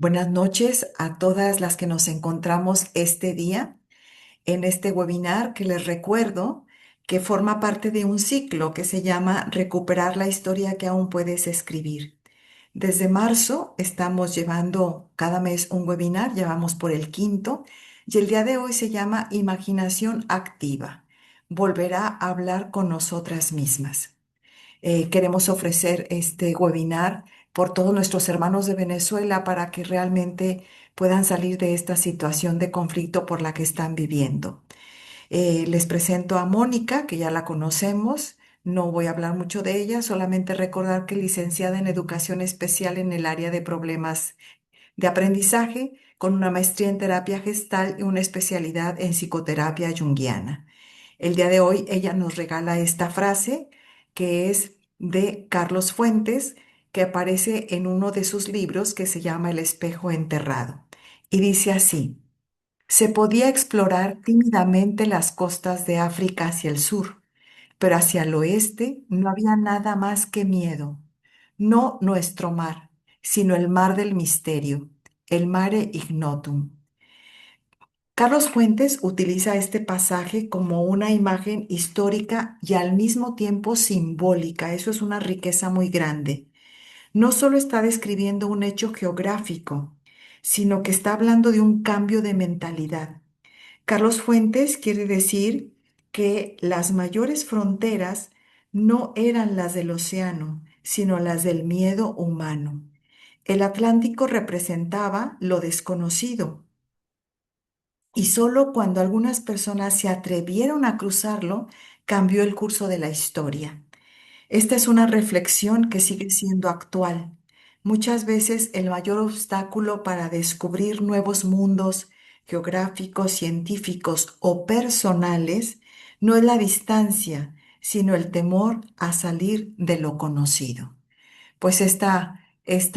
Buenas noches a todas las que nos encontramos este día en este webinar que les recuerdo que forma parte de un ciclo que se llama Recuperar la historia que aún puedes escribir. Desde marzo estamos llevando cada mes un webinar, ya vamos por el quinto, y el día de hoy se llama Imaginación Activa. Volverá a hablar con nosotras mismas. Queremos ofrecer este webinar por todos nuestros hermanos de Venezuela para que realmente puedan salir de esta situación de conflicto por la que están viviendo. Les presento a Mónica, que ya la conocemos. No voy a hablar mucho de ella, solamente recordar que es licenciada en Educación Especial en el área de problemas de aprendizaje, con una maestría en terapia gestal y una especialidad en psicoterapia junguiana. El día de hoy ella nos regala esta frase que es de Carlos Fuentes, que aparece en uno de sus libros que se llama El espejo enterrado. Y dice así: se podía explorar tímidamente las costas de África hacia el sur, pero hacia el oeste no había nada más que miedo. No nuestro mar, sino el mar del misterio, el mare ignotum. Carlos Fuentes utiliza este pasaje como una imagen histórica y al mismo tiempo simbólica. Eso es una riqueza muy grande. No solo está describiendo un hecho geográfico, sino que está hablando de un cambio de mentalidad. Carlos Fuentes quiere decir que las mayores fronteras no eran las del océano, sino las del miedo humano. El Atlántico representaba lo desconocido y solo cuando algunas personas se atrevieron a cruzarlo cambió el curso de la historia. Esta es una reflexión que sigue siendo actual. Muchas veces el mayor obstáculo para descubrir nuevos mundos geográficos, científicos o personales no es la distancia, sino el temor a salir de lo conocido. Pues esta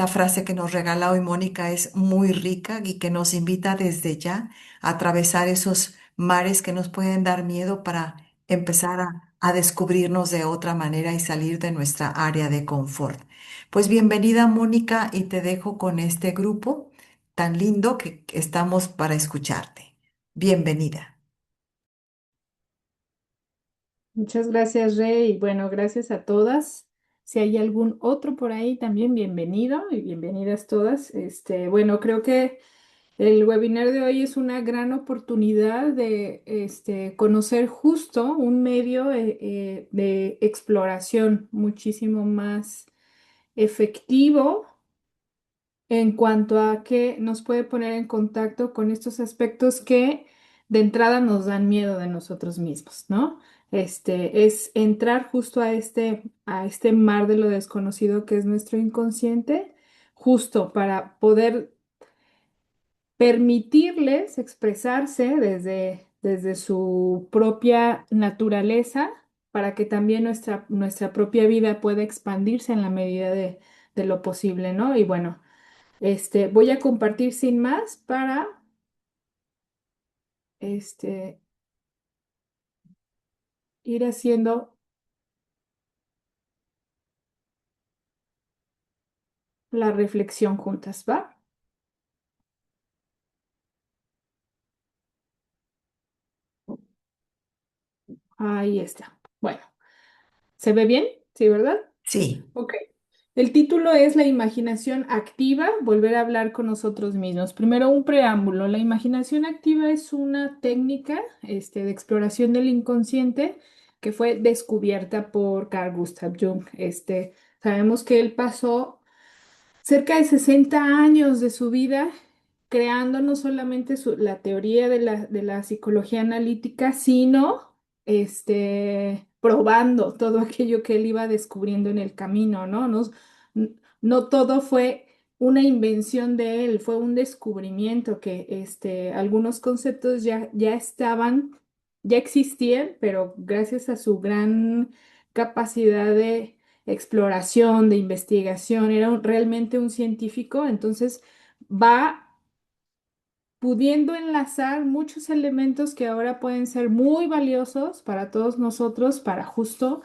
frase que nos regala hoy Mónica es muy rica y que nos invita desde ya a atravesar esos mares que nos pueden dar miedo para empezar a descubrirnos de otra manera y salir de nuestra área de confort. Pues bienvenida Mónica y te dejo con este grupo tan lindo que estamos para escucharte. Bienvenida. Muchas gracias, Rey. Y bueno, gracias a todas. Si hay algún otro por ahí, también bienvenido y bienvenidas todas. Bueno, creo que el webinar de hoy es una gran oportunidad de conocer justo un medio de exploración muchísimo más efectivo en cuanto a que nos puede poner en contacto con estos aspectos que de entrada nos dan miedo de nosotros mismos, ¿no? Es entrar justo a este mar de lo desconocido que es nuestro inconsciente, justo para poder permitirles expresarse desde su propia naturaleza, para que también nuestra propia vida pueda expandirse en la medida de lo posible, ¿no? Y bueno. Voy a compartir sin más para este, ir haciendo la reflexión juntas, ¿va? Ahí está. Bueno, ¿se ve bien? Sí, ¿verdad? Sí, Ok. El título es La imaginación activa, volver a hablar con nosotros mismos. Primero, un preámbulo. La imaginación activa es una técnica, de exploración del inconsciente que fue descubierta por Carl Gustav Jung. Sabemos que él pasó cerca de 60 años de su vida creando no solamente la teoría de la psicología analítica, sino probando todo aquello que él iba descubriendo en el camino, ¿no? No todo fue una invención de él, fue un descubrimiento que algunos conceptos ya estaban, ya existían, pero gracias a su gran capacidad de exploración, de investigación, era realmente un científico, entonces va pudiendo enlazar muchos elementos que ahora pueden ser muy valiosos para todos nosotros, para justo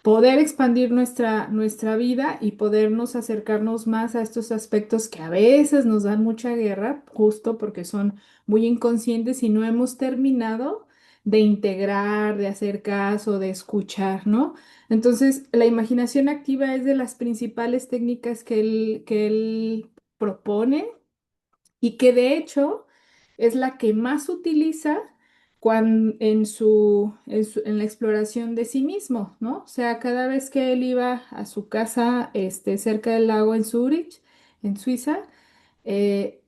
poder expandir nuestra vida y podernos acercarnos más a estos aspectos que a veces nos dan mucha guerra, justo porque son muy inconscientes y no hemos terminado de integrar, de hacer caso, de escuchar, ¿no? Entonces, la imaginación activa es de las principales técnicas que él propone y que de hecho es la que más utiliza en la exploración de sí mismo, ¿no? O sea, cada vez que él iba a su casa cerca del lago en Zúrich, en Suiza, eh,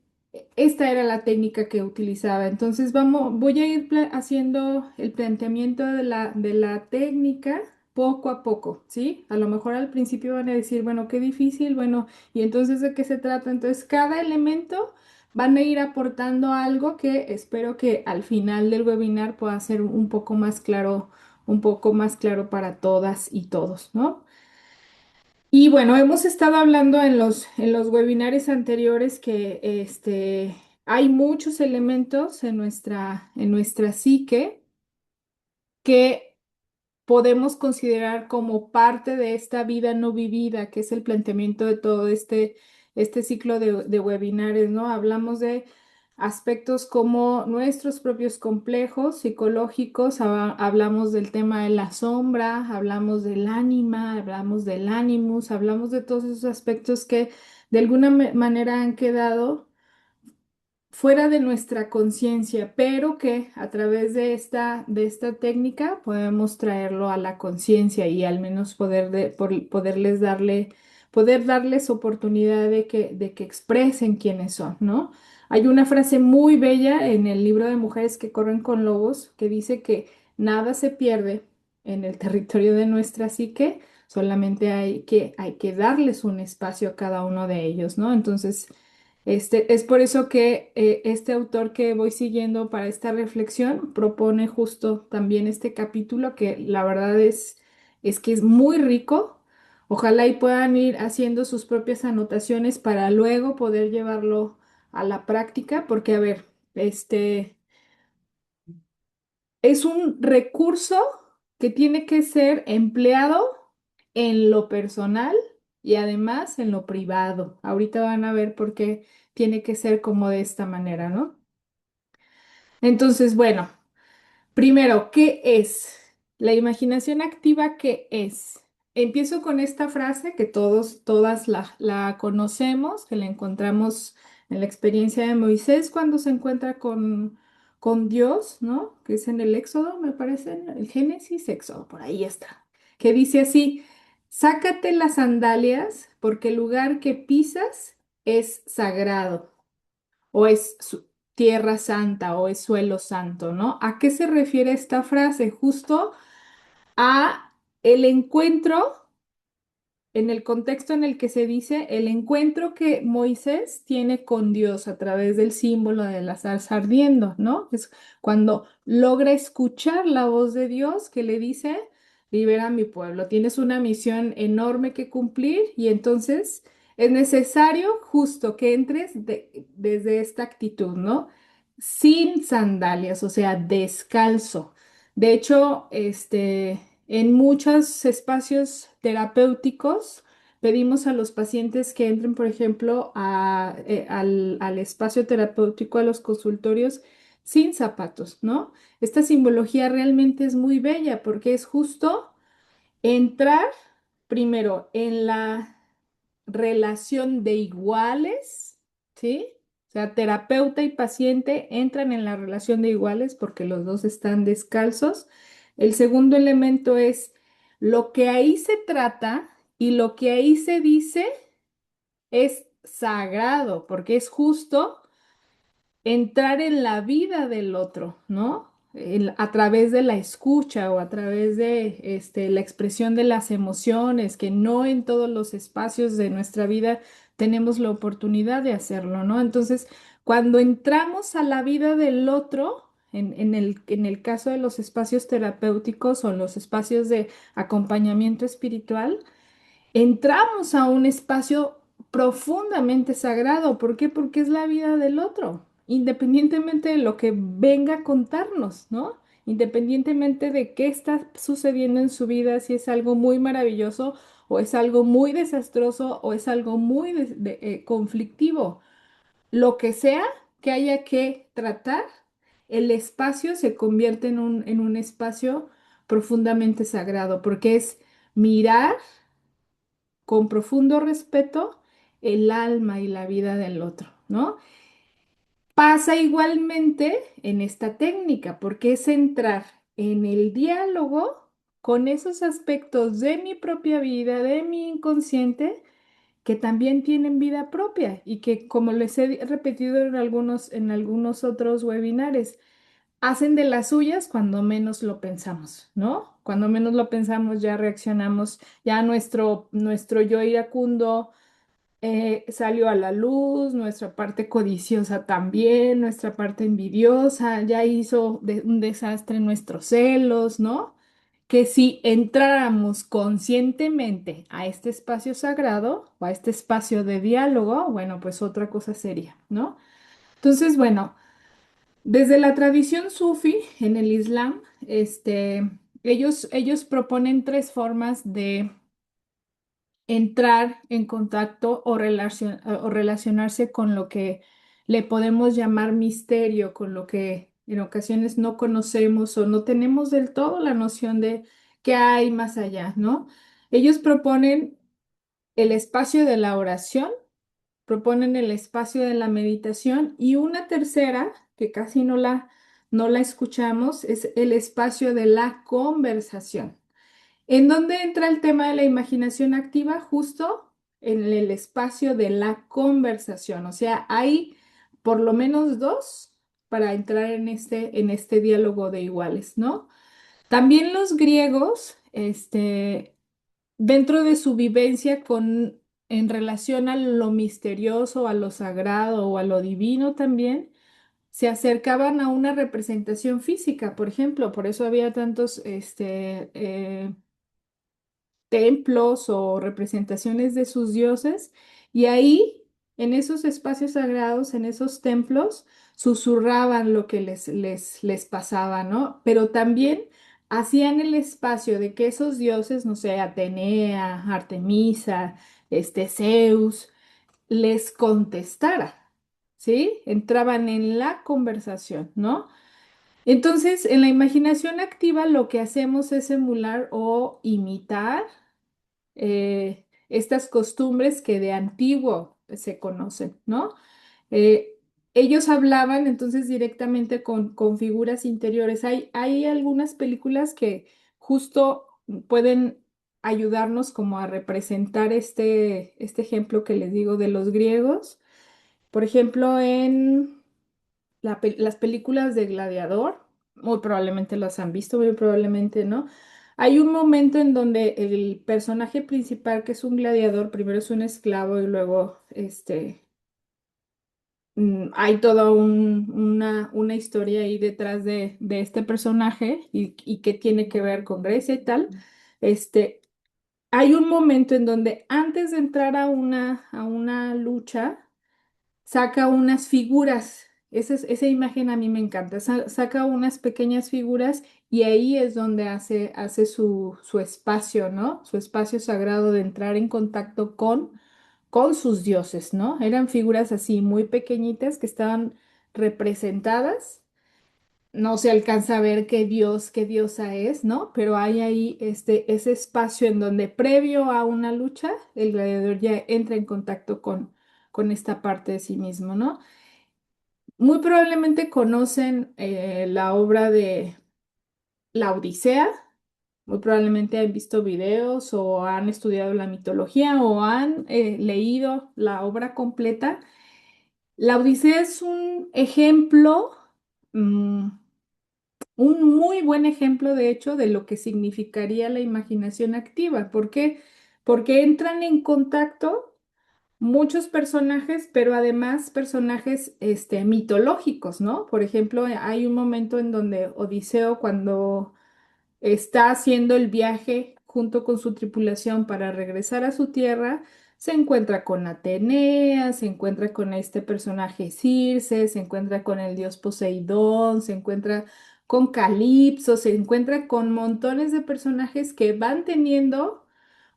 esta era la técnica que utilizaba. Entonces, voy a ir haciendo el planteamiento de la técnica poco a poco, ¿sí? A lo mejor al principio van a decir, bueno, qué difícil, bueno, ¿y entonces de qué se trata? Entonces, cada elemento van a ir aportando algo que espero que al final del webinar pueda ser un poco más claro para todas y todos, ¿no? Y bueno, hemos estado hablando en los webinars anteriores que hay muchos elementos en nuestra psique que podemos considerar como parte de esta vida no vivida, que es el planteamiento de todo este ciclo de webinares, ¿no? Hablamos de aspectos como nuestros propios complejos psicológicos, hablamos del tema de la sombra, hablamos del ánima, hablamos del animus, hablamos de todos esos aspectos que de alguna manera han quedado fuera de nuestra conciencia, pero que a través de esta técnica podemos traerlo a la conciencia y al menos poder darles oportunidad de que expresen quiénes son, ¿no? Hay una frase muy bella en el libro de Mujeres que corren con lobos que dice que nada se pierde en el territorio de nuestra psique, solamente hay que darles un espacio a cada uno de ellos, ¿no? Entonces, es por eso que este autor que voy siguiendo para esta reflexión propone justo también este capítulo que la verdad es que es muy rico. Ojalá y puedan ir haciendo sus propias anotaciones para luego poder llevarlo a la práctica, porque a ver, este es un recurso que tiene que ser empleado en lo personal y además en lo privado. Ahorita van a ver por qué tiene que ser como de esta manera, ¿no? Entonces, bueno. Primero, ¿qué es? La imaginación activa, ¿qué es? Empiezo con esta frase que todas la conocemos, que la encontramos en la experiencia de Moisés cuando se encuentra con Dios, ¿no? Que es en el Éxodo, me parece, en el Génesis, Éxodo, por ahí está. Que dice así, sácate las sandalias porque el lugar que pisas es sagrado o es tierra santa o es suelo santo, ¿no? ¿A qué se refiere esta frase? Justo a el encuentro, en el contexto en el que se dice el encuentro que Moisés tiene con Dios a través del símbolo de la zarza ardiendo, ¿no? Es cuando logra escuchar la voz de Dios que le dice, libera a mi pueblo, tienes una misión enorme que cumplir y entonces es necesario justo que entres desde esta actitud, ¿no? Sin sandalias, o sea, descalzo. De hecho, en muchos espacios terapéuticos pedimos a los pacientes que entren, por ejemplo, al espacio terapéutico, a los consultorios, sin zapatos, ¿no? Esta simbología realmente es muy bella porque es justo entrar primero en la relación de iguales, ¿sí? O sea, terapeuta y paciente entran en la relación de iguales porque los dos están descalzos. El segundo elemento es lo que ahí se trata y lo que ahí se dice es sagrado porque es justo entrar en la vida del otro, ¿no? A través de la escucha o a través de la expresión de las emociones, que no en todos los espacios de nuestra vida tenemos la oportunidad de hacerlo, ¿no? Entonces, cuando entramos a la vida del otro, en el caso de los espacios terapéuticos o los espacios de acompañamiento espiritual, entramos a un espacio profundamente sagrado. ¿Por qué? Porque es la vida del otro, independientemente de lo que venga a contarnos, ¿no? independientemente de qué está sucediendo en su vida, si es algo muy maravilloso o es algo muy desastroso o es algo muy conflictivo, lo que sea que haya que tratar, el espacio se convierte en un espacio profundamente sagrado, porque es mirar con profundo respeto el alma y la vida del otro, ¿no? Pasa igualmente en esta técnica, porque es entrar en el diálogo con esos aspectos de mi propia vida, de mi inconsciente, que también tienen vida propia y que, como les he repetido en algunos otros webinares, hacen de las suyas cuando menos lo pensamos, ¿no? Cuando menos lo pensamos, ya reaccionamos, ya nuestro yo iracundo salió a la luz, nuestra parte codiciosa también, nuestra parte envidiosa, ya hizo un desastre en nuestros celos, ¿no? Que si entráramos conscientemente a este espacio sagrado o a este espacio de diálogo, bueno, pues otra cosa sería, ¿no? Entonces, bueno, desde la tradición sufi en el Islam, ellos proponen tres formas de entrar en contacto o relacionarse con lo que le podemos llamar misterio, con lo que en ocasiones no conocemos o no tenemos del todo la noción de qué hay más allá, ¿no? Ellos proponen el espacio de la oración, proponen el espacio de la meditación y una tercera, que casi no la escuchamos, es el espacio de la conversación. ¿En dónde entra el tema de la imaginación activa? Justo en el espacio de la conversación. O sea, hay por lo menos dos para entrar en este diálogo de iguales, ¿no? También los griegos, dentro de su vivencia en relación a lo misterioso, a lo sagrado o a lo divino también, se acercaban a una representación física, por ejemplo. Por eso había tantos, templos o representaciones de sus dioses, y ahí, en esos espacios sagrados, en esos templos, susurraban lo que les pasaba, ¿no? Pero también hacían el espacio de que esos dioses, no sé, Atenea, Artemisa, Zeus, les contestara, ¿sí? Entraban en la conversación, ¿no? Entonces, en la imaginación activa lo que hacemos es emular o imitar estas costumbres que de antiguo se conocen, ¿no? Eh, Ellos hablaban entonces directamente con figuras interiores. Hay algunas películas que justo pueden ayudarnos como a representar este ejemplo que les digo de los griegos. Por ejemplo, en las películas de Gladiador, muy probablemente las han visto, muy probablemente no. Hay un momento en donde el personaje principal, que es un gladiador, primero es un esclavo y luego hay toda una historia ahí detrás de este personaje y que tiene que ver con Grecia y tal. Este, Hay un momento en donde antes de entrar a a una lucha, saca unas figuras. Esa imagen a mí me encanta. Saca unas pequeñas figuras y ahí es donde hace su espacio, ¿no? Su espacio sagrado de entrar en contacto con sus dioses, ¿no? Eran figuras así muy pequeñitas que estaban representadas. No se alcanza a ver qué diosa es, ¿no? Pero hay ahí ese espacio en donde previo a una lucha, el gladiador ya entra en contacto con esta parte de sí mismo, ¿no? Muy probablemente conocen la obra de La Odisea, muy probablemente han visto videos o han estudiado la mitología o han leído la obra completa. La Odisea es un ejemplo, mm, un muy buen ejemplo, de hecho, de lo que significaría la imaginación activa. ¿Por qué? Porque entran en contacto muchos personajes, pero además personajes mitológicos, ¿no? Por ejemplo, hay un momento en donde Odiseo, cuando está haciendo el viaje junto con su tripulación para regresar a su tierra, se encuentra con Atenea, se encuentra con este personaje Circe, se encuentra con el dios Poseidón, se encuentra con Calipso, se encuentra con montones de personajes que van teniendo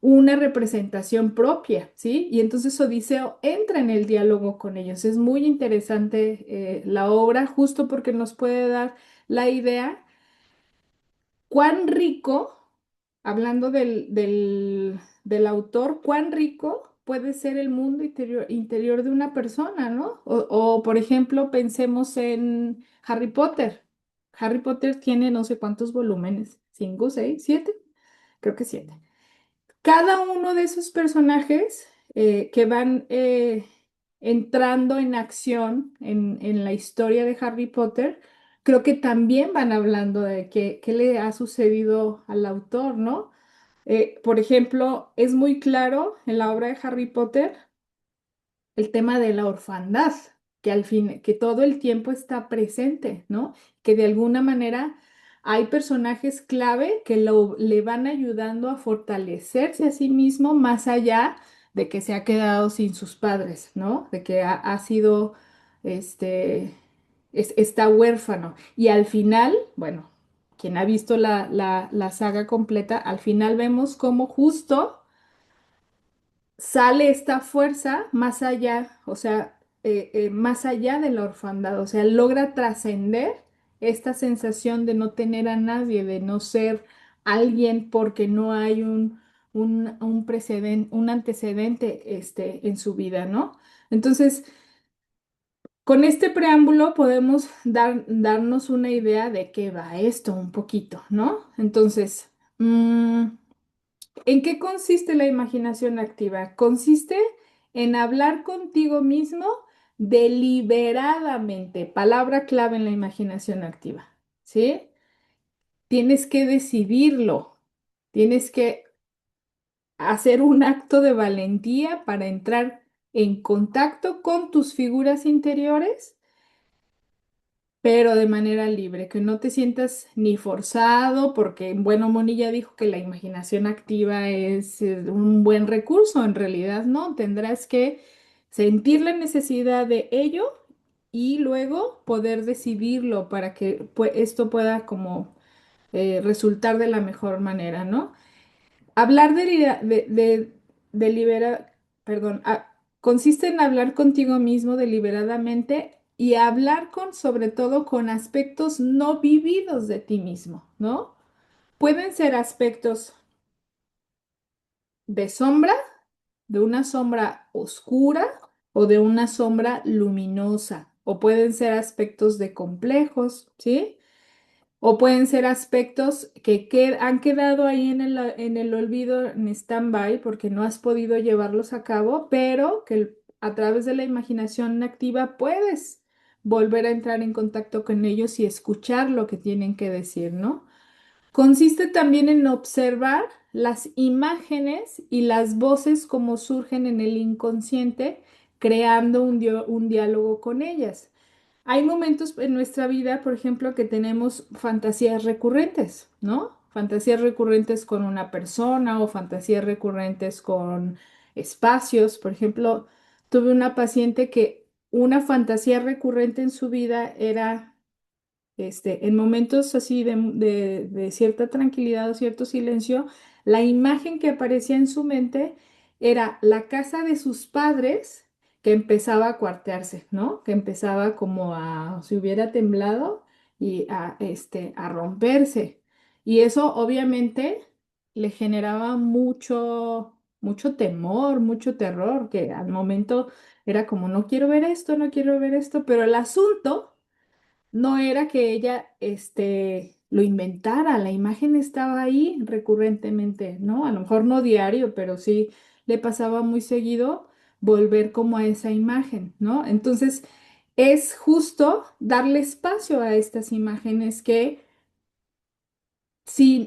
una representación propia, ¿sí? Y entonces Odiseo entra en el diálogo con ellos. Es muy interesante la obra, justo porque nos puede dar la idea cuán rico, hablando del autor, cuán rico puede ser el mundo interior de una persona, ¿no? Por ejemplo, pensemos en Harry Potter. Harry Potter tiene no sé cuántos volúmenes, cinco, seis, siete, creo que siete. Cada uno de esos personajes que van entrando en acción en la historia de Harry Potter, creo que también van hablando de qué le ha sucedido al autor, ¿no? Por ejemplo, es muy claro en la obra de Harry Potter el tema de la orfandad, que al fin, que todo el tiempo está presente, ¿no? Que de alguna manera hay personajes clave que le van ayudando a fortalecerse a sí mismo más allá de que se ha quedado sin sus padres, ¿no? De que ha sido, este, está huérfano. Y al final, bueno, quien ha visto la saga completa, al final vemos cómo justo sale esta fuerza más allá, o sea, más allá de la orfandad, o sea, logra trascender esta sensación de no tener a nadie, de no ser alguien porque no hay un precedente, un antecedente en su vida, ¿no? Entonces, con este preámbulo podemos darnos una idea de qué va esto un poquito, ¿no? Entonces, ¿en qué consiste la imaginación activa? Consiste en hablar contigo mismo deliberadamente, palabra clave en la imaginación activa, ¿sí? Tienes que decidirlo, tienes que hacer un acto de valentía para entrar en contacto con tus figuras interiores, pero de manera libre, que no te sientas ni forzado, porque, bueno, Moni ya dijo que la imaginación activa es un buen recurso, en realidad no, tendrás que sentir la necesidad de ello y luego poder decidirlo para que esto pueda como resultar de la mejor manera, ¿no? Hablar delibera- perdón, consiste en hablar contigo mismo deliberadamente y hablar sobre todo, con aspectos no vividos de ti mismo, ¿no? Pueden ser aspectos de sombra, de una sombra oscura o de una sombra luminosa, o pueden ser aspectos de complejos, ¿sí? O pueden ser aspectos que han quedado ahí en el olvido, en stand-by, porque no has podido llevarlos a cabo, pero que a través de la imaginación activa puedes volver a entrar en contacto con ellos y escuchar lo que tienen que decir, ¿no? Consiste también en observar las imágenes y las voces como surgen en el inconsciente, creando un diálogo con ellas. Hay momentos en nuestra vida, por ejemplo, que tenemos fantasías recurrentes, ¿no? Fantasías recurrentes con una persona o fantasías recurrentes con espacios. Por ejemplo, tuve una paciente que una fantasía recurrente en su vida era en momentos así de cierta tranquilidad o cierto silencio, la imagen que aparecía en su mente era la casa de sus padres que empezaba a cuartearse, ¿no? Que empezaba como si hubiera temblado y a romperse. Y eso obviamente le generaba mucho temor, mucho terror, que al momento era como, no quiero ver esto, no quiero ver esto, pero el asunto no era que ella, lo inventara, la imagen estaba ahí recurrentemente, ¿no? A lo mejor no diario, pero sí le pasaba muy seguido volver como a esa imagen, ¿no? Entonces, es justo darle espacio a estas imágenes que,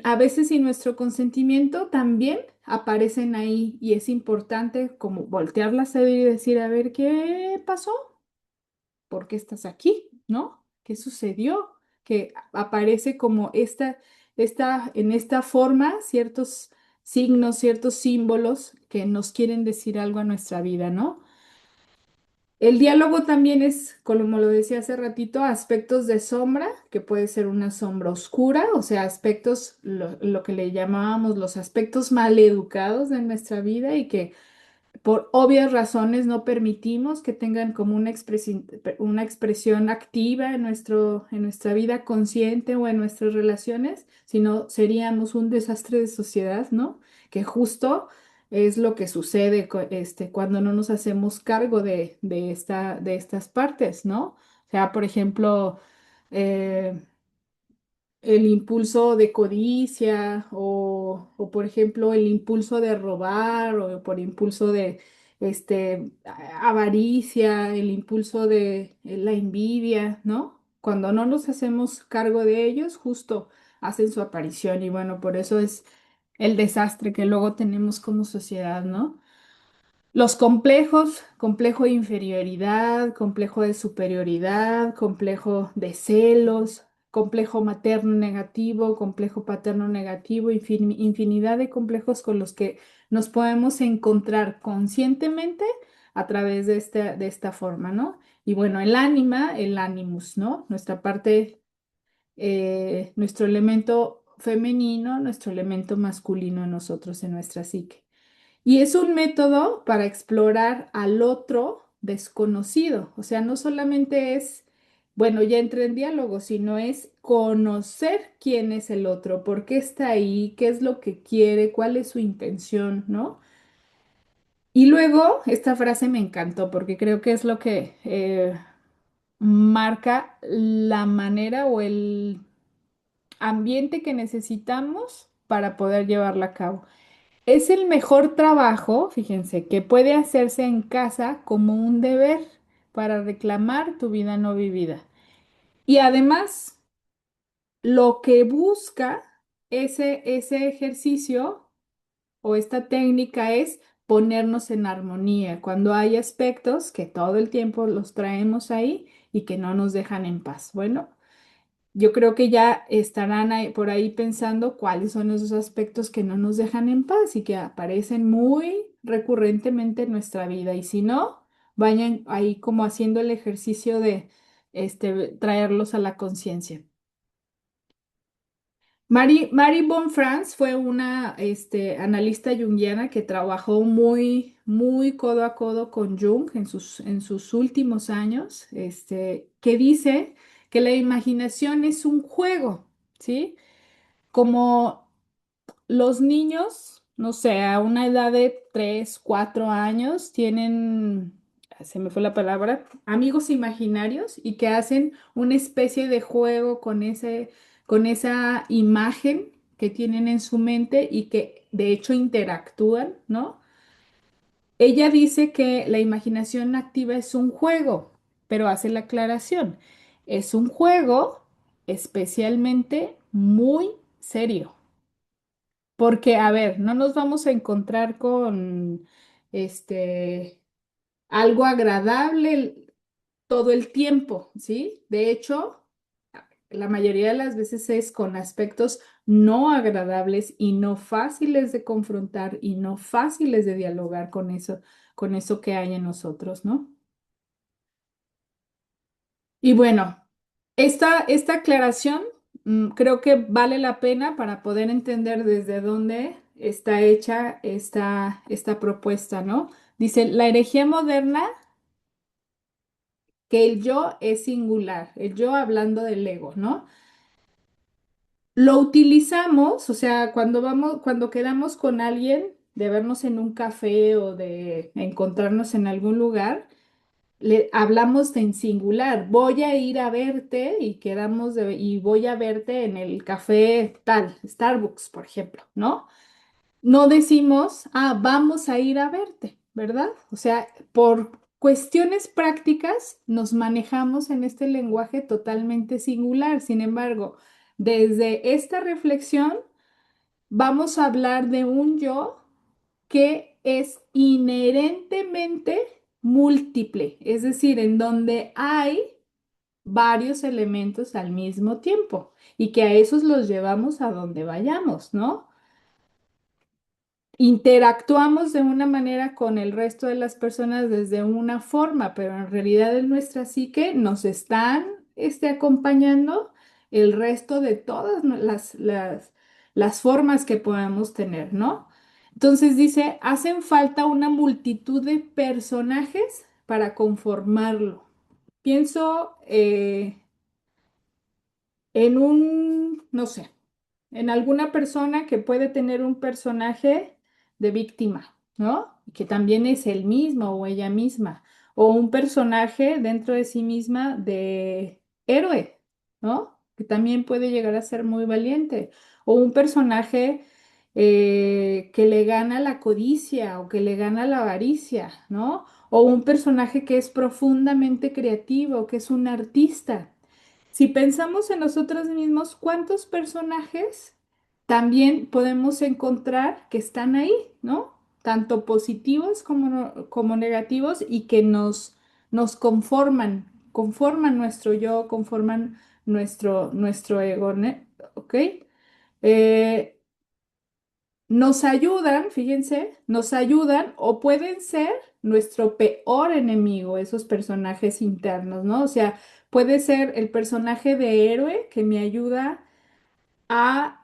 a veces sin nuestro consentimiento, también aparecen ahí y es importante como voltearlas a ver y decir, a ver, ¿qué pasó? ¿Por qué estás aquí? ¿No? ¿Qué sucedió? Que aparece como en esta forma ciertos signos, ciertos símbolos que nos quieren decir algo a nuestra vida, ¿no? El diálogo también es, como lo decía hace ratito, aspectos de sombra, que puede ser una sombra oscura, o sea, aspectos, lo que le llamábamos los aspectos mal educados de nuestra vida y que por obvias razones no permitimos que tengan como una expresión activa en nuestra vida consciente o en nuestras relaciones, sino seríamos un desastre de sociedad, ¿no? Que justo es lo que sucede cuando no nos hacemos cargo de estas partes, ¿no? O sea, por ejemplo, eh, el impulso de codicia o, por ejemplo, el impulso de robar o por impulso de avaricia, el impulso de la envidia, ¿no? Cuando no nos hacemos cargo de ellos, justo hacen su aparición y bueno, por eso es el desastre que luego tenemos como sociedad, ¿no? Los complejos, complejo de inferioridad, complejo de superioridad, complejo de celos, complejo materno negativo, complejo paterno negativo, infinidad de complejos con los que nos podemos encontrar conscientemente a través de esta forma, ¿no? Y bueno, el ánima, el animus, ¿no? Nuestra parte, nuestro elemento femenino, nuestro elemento masculino en nosotros, en nuestra psique. Y es un método para explorar al otro desconocido. O sea, no solamente es, bueno, ya entré en diálogo, sino es conocer quién es el otro, por qué está ahí, qué es lo que quiere, cuál es su intención, ¿no? Y luego, esta frase me encantó porque creo que es lo que marca la manera o el ambiente que necesitamos para poder llevarla a cabo. Es el mejor trabajo, fíjense, que puede hacerse en casa como un deber para reclamar tu vida no vivida. Y además, lo que busca ese ejercicio o esta técnica es ponernos en armonía cuando hay aspectos que todo el tiempo los traemos ahí y que no nos dejan en paz. Bueno. Yo creo que ya estarán por ahí pensando cuáles son esos aspectos que no nos dejan en paz y que aparecen muy recurrentemente en nuestra vida. Y si no, vayan ahí como haciendo el ejercicio de traerlos a la conciencia. Mary Von Franz fue una analista junguiana que trabajó muy, muy codo a codo con Jung en sus últimos años, que dice que la imaginación es un juego, ¿sí? Como los niños, no sé, a una edad de 3 4 años, tienen, se me fue la palabra, amigos imaginarios y que hacen una especie de juego con esa imagen que tienen en su mente y que de hecho interactúan, ¿no? Ella dice que la imaginación activa es un juego, pero hace la aclaración. Es un juego especialmente muy serio. Porque, a ver, no nos vamos a encontrar con este algo agradable todo el tiempo, ¿sí? De hecho, la mayoría de las veces es con aspectos no agradables y no fáciles de confrontar y no fáciles de dialogar con eso que hay en nosotros, ¿no? Y bueno, esta aclaración creo que vale la pena para poder entender desde dónde está hecha esta propuesta, ¿no? Dice, la herejía moderna, que el yo es singular, el yo hablando del ego, ¿no? Lo utilizamos, o sea, cuando quedamos con alguien de vernos en un café o de encontrarnos en algún lugar, le hablamos en singular. Voy a ir a verte y y voy a verte en el café tal, Starbucks, por ejemplo, ¿no? No decimos, vamos a ir a verte, ¿verdad? O sea, por cuestiones prácticas nos manejamos en este lenguaje totalmente singular. Sin embargo, desde esta reflexión vamos a hablar de un yo que es inherentemente múltiple, es decir, en donde hay varios elementos al mismo tiempo y que a esos los llevamos a donde vayamos, ¿no? interactuamos de una manera con el resto de las personas desde una forma, pero en realidad en nuestra psique nos están acompañando el resto de todas las formas que podemos tener, ¿no? Entonces dice, hacen falta una multitud de personajes para conformarlo. Pienso en no sé, en alguna persona que puede tener un personaje de víctima, ¿no? Que también es él mismo o ella misma, o un personaje dentro de sí misma de héroe, ¿no? Que también puede llegar a ser muy valiente, o un personaje que le gana la codicia o que le gana la avaricia, ¿no? O un personaje que es profundamente creativo, que es un artista. Si pensamos en nosotros mismos, ¿cuántos personajes también podemos encontrar que están ahí, ¿no? Tanto positivos como, como negativos y que nos conforman, conforman nuestro yo, conforman nuestro ego, ¿no? ¿Ok? Eh, Nos ayudan, fíjense, nos ayudan o pueden ser nuestro peor enemigo, esos personajes internos, ¿no? O sea, puede ser el personaje de héroe que me ayuda a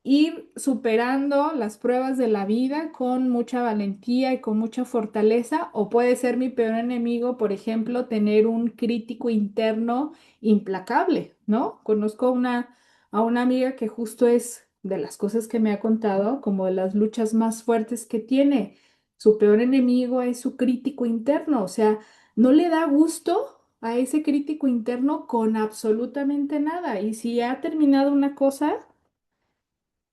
ir superando las pruebas de la vida con mucha valentía y con mucha fortaleza, o puede ser mi peor enemigo, por ejemplo, tener un crítico interno implacable, ¿no? Conozco a una amiga que justo es de las cosas que me ha contado, como de las luchas más fuertes que tiene. Su peor enemigo es su crítico interno, o sea, no le da gusto a ese crítico interno con absolutamente nada. Y si ha terminado una cosa,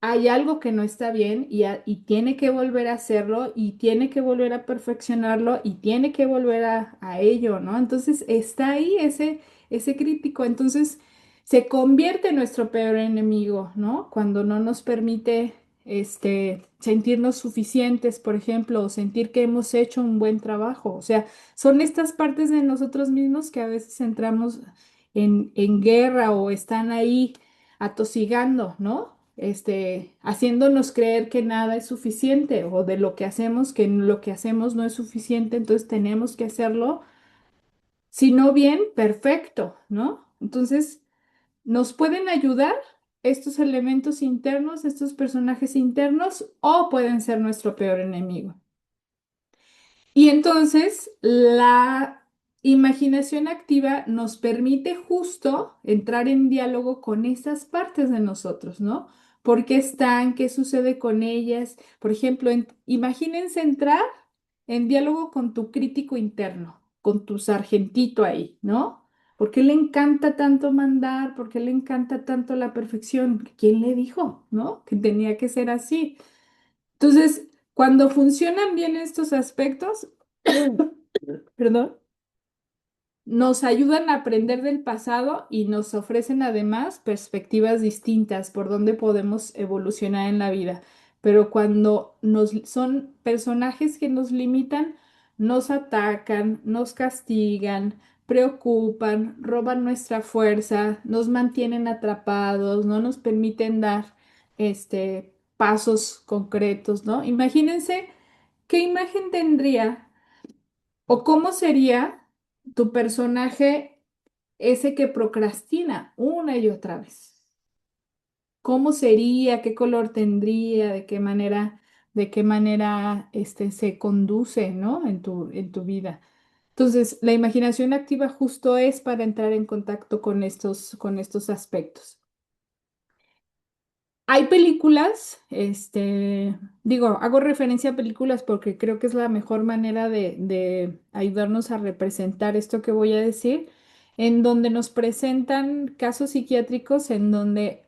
hay algo que no está bien y tiene que volver a hacerlo y tiene que volver a perfeccionarlo y tiene que volver a ello, ¿no? Entonces está ahí ese crítico. Entonces se convierte en nuestro peor enemigo, ¿no? Cuando no nos permite sentirnos suficientes, por ejemplo, o sentir que hemos hecho un buen trabajo. O sea, son estas partes de nosotros mismos que a veces entramos en guerra o están ahí atosigando, ¿no? Haciéndonos creer que nada es suficiente o de lo que hacemos, que lo que hacemos no es suficiente, entonces tenemos que hacerlo, si no bien, perfecto, ¿no? Entonces, nos pueden ayudar estos elementos internos, estos personajes internos, o pueden ser nuestro peor enemigo. Y entonces la imaginación activa nos permite justo entrar en diálogo con esas partes de nosotros, ¿no? ¿Por qué están? ¿Qué sucede con ellas? Por ejemplo, imagínense entrar en diálogo con tu crítico interno, con tu sargentito ahí, ¿no? ¿Por qué le encanta tanto mandar? ¿Por qué le encanta tanto la perfección? ¿Quién le dijo, no? Que tenía que ser así. Entonces, cuando funcionan bien estos aspectos, perdón, nos ayudan a aprender del pasado y nos ofrecen además perspectivas distintas por donde podemos evolucionar en la vida. Pero cuando son personajes que nos limitan, nos atacan, nos castigan, preocupan, roban nuestra fuerza, nos mantienen atrapados, no nos permiten dar pasos concretos, ¿no? Imagínense qué imagen tendría o cómo sería tu personaje ese que procrastina una y otra vez. ¿Cómo sería? ¿Qué color tendría? De qué manera se conduce, ¿no? En tu vida. Entonces, la imaginación activa justo es para entrar en contacto con estos aspectos. Hay películas, digo, hago referencia a películas porque creo que es la mejor manera de ayudarnos a representar esto que voy a decir, en donde nos presentan casos psiquiátricos en donde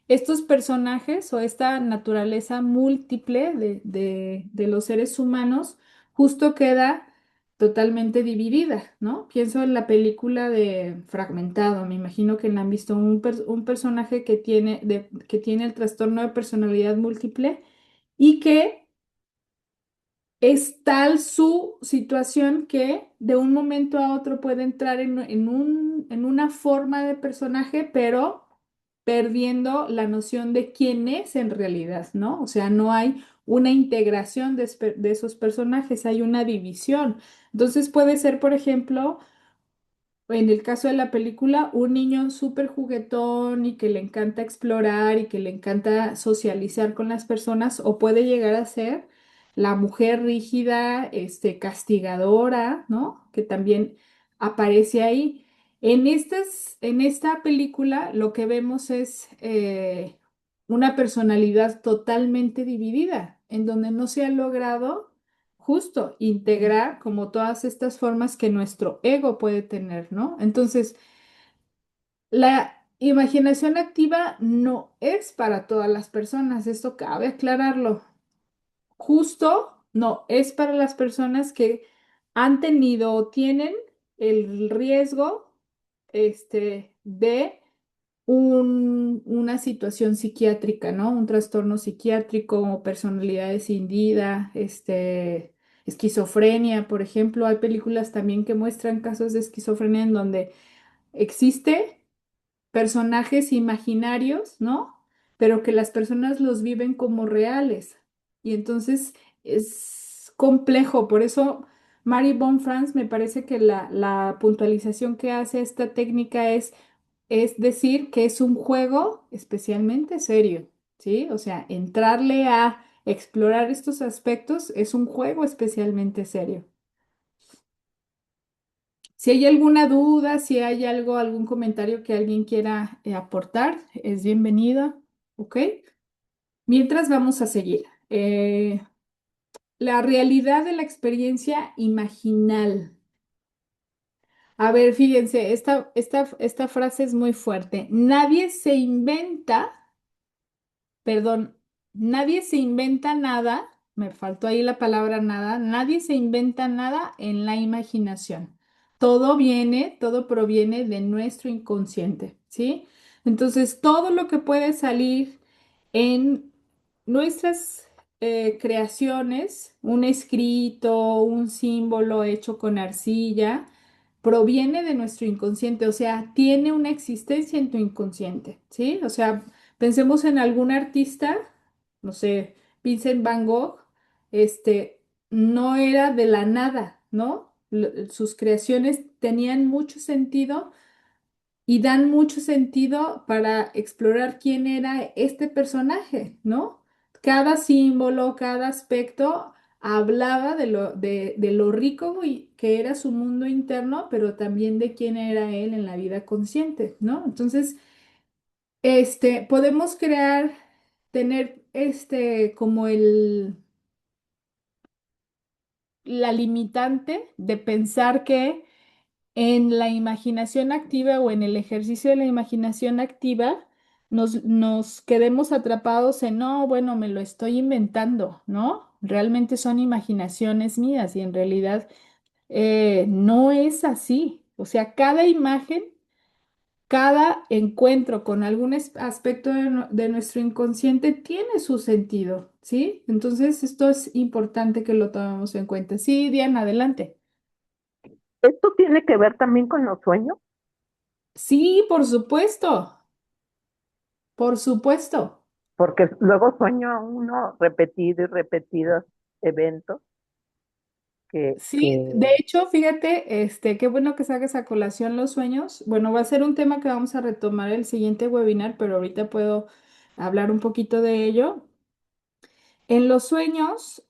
estos personajes o esta naturaleza múltiple de los seres humanos justo queda totalmente dividida, ¿no? Pienso en la película de Fragmentado, me imagino que la han visto, un personaje que tiene el trastorno de personalidad múltiple y que es tal su situación que de un momento a otro puede entrar en una forma de personaje, pero perdiendo la noción de quién es en realidad, ¿no? O sea, no hay una integración de esos personajes, hay una división. Entonces puede ser, por ejemplo, en el caso de la película, un niño súper juguetón y que le encanta explorar y que le encanta socializar con las personas, o puede llegar a ser la mujer rígida, castigadora, ¿no? Que también aparece ahí. En esta película lo que vemos es una personalidad totalmente dividida, en donde no se ha logrado justo integrar como todas estas formas que nuestro ego puede tener, ¿no? Entonces, la imaginación activa no es para todas las personas, esto cabe aclararlo. Justo no es para las personas que han tenido o tienen el riesgo, de una situación psiquiátrica, ¿no? Un trastorno psiquiátrico, personalidad escindida, esquizofrenia, por ejemplo. Hay películas también que muestran casos de esquizofrenia en donde existe personajes imaginarios, ¿no? Pero que las personas los viven como reales. Y entonces es complejo. Por eso, Mary Von Franz me parece que la puntualización que hace esta técnica es decir que es un juego especialmente serio, ¿sí? O sea, entrarle a explorar estos aspectos es un juego especialmente serio. Si hay alguna duda, si hay algo, algún comentario que alguien quiera aportar, es bienvenida, ¿ok? Mientras vamos a seguir. La realidad de la experiencia imaginal. A ver, fíjense, esta frase es muy fuerte. Nadie se inventa, perdón, nadie se inventa nada, me faltó ahí la palabra nada, nadie se inventa nada en la imaginación. Todo proviene de nuestro inconsciente, ¿sí? Entonces, todo lo que puede salir en nuestras creaciones, un escrito, un símbolo hecho con arcilla, proviene de nuestro inconsciente, o sea, tiene una existencia en tu inconsciente, ¿sí? O sea, pensemos en algún artista, no sé, Vincent Van Gogh, no era de la nada, ¿no? Sus creaciones tenían mucho sentido y dan mucho sentido para explorar quién era este personaje, ¿no? Cada símbolo, cada aspecto hablaba de lo rico y que era su mundo interno, pero también de quién era él en la vida consciente, ¿no? Entonces, podemos crear, tener como la limitante de pensar que en la imaginación activa o en el ejercicio de la imaginación activa, nos quedemos atrapados en, no, bueno, me lo estoy inventando, ¿no? Realmente son imaginaciones mías y en realidad no es así. O sea, cada imagen, cada encuentro con algún aspecto de nuestro inconsciente tiene su sentido, ¿sí? Entonces, esto es importante que lo tomemos en cuenta. Sí, Diana, adelante. ¿Esto tiene que ver también con los sueños? Sí, por supuesto. Por supuesto. Porque luego sueño a uno repetido y repetidos eventos que Sí, de hecho, fíjate, qué bueno que saques a colación los sueños. Bueno, va a ser un tema que vamos a retomar el siguiente webinar, pero ahorita puedo hablar un poquito de ello. En los sueños,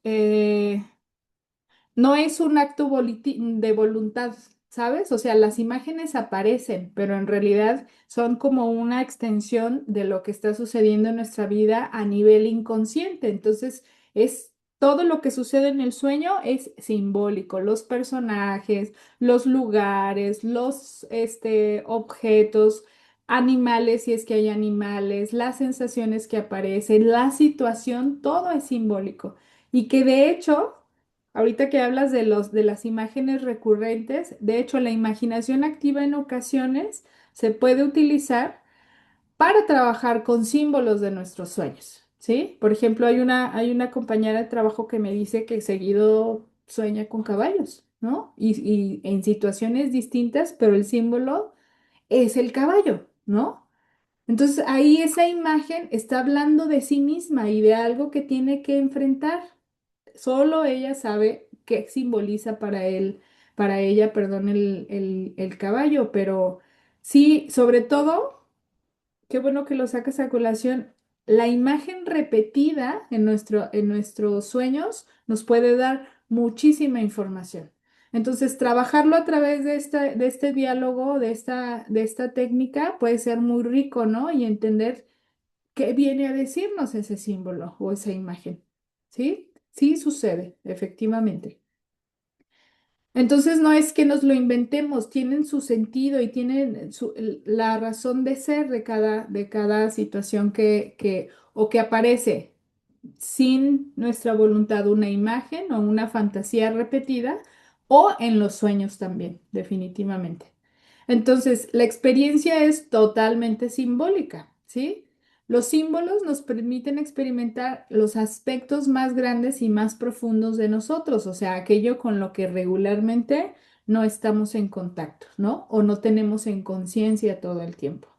no es un acto de voluntad, ¿sabes? O sea, las imágenes aparecen, pero en realidad son como una extensión de lo que está sucediendo en nuestra vida a nivel inconsciente. Entonces, es todo lo que sucede en el sueño es simbólico, los personajes, los lugares, los objetos, animales, si es que hay animales, las sensaciones que aparecen, la situación, todo es simbólico. Y que de hecho ahorita que hablas de las imágenes recurrentes, de hecho, la imaginación activa en ocasiones se puede utilizar para trabajar con símbolos de nuestros sueños, ¿sí? Por ejemplo, hay una compañera de trabajo que me dice que seguido sueña con caballos, ¿no? Y en situaciones distintas, pero el símbolo es el caballo, ¿no? Entonces ahí esa imagen está hablando de sí misma y de algo que tiene que enfrentar. Solo ella sabe qué simboliza para él, para ella, perdón, el caballo, pero sí, sobre todo, qué bueno que lo sacas a colación. La imagen repetida en nuestros sueños nos puede dar muchísima información. Entonces, trabajarlo a través de este diálogo, de esta técnica, puede ser muy rico, ¿no? Y entender qué viene a decirnos ese símbolo o esa imagen. ¿Sí? Sí sucede, efectivamente. Entonces no es que nos lo inventemos, tienen su sentido y tienen la razón de ser de cada situación o que aparece sin nuestra voluntad, una imagen o una fantasía repetida, o en los sueños también, definitivamente. Entonces, la experiencia es totalmente simbólica, ¿sí? Los símbolos nos permiten experimentar los aspectos más grandes y más profundos de nosotros, o sea, aquello con lo que regularmente no estamos en contacto, ¿no? O no tenemos en conciencia todo el tiempo.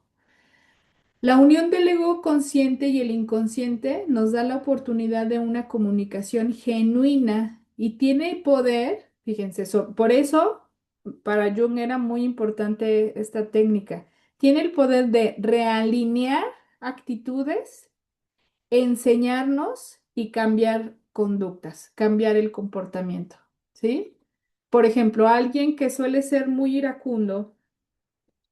La unión del ego consciente y el inconsciente nos da la oportunidad de una comunicación genuina y tiene poder, fíjense, por eso para Jung era muy importante esta técnica. Tiene el poder de realinear actitudes, enseñarnos y cambiar conductas, cambiar el comportamiento, ¿sí? Por ejemplo, alguien que suele ser muy iracundo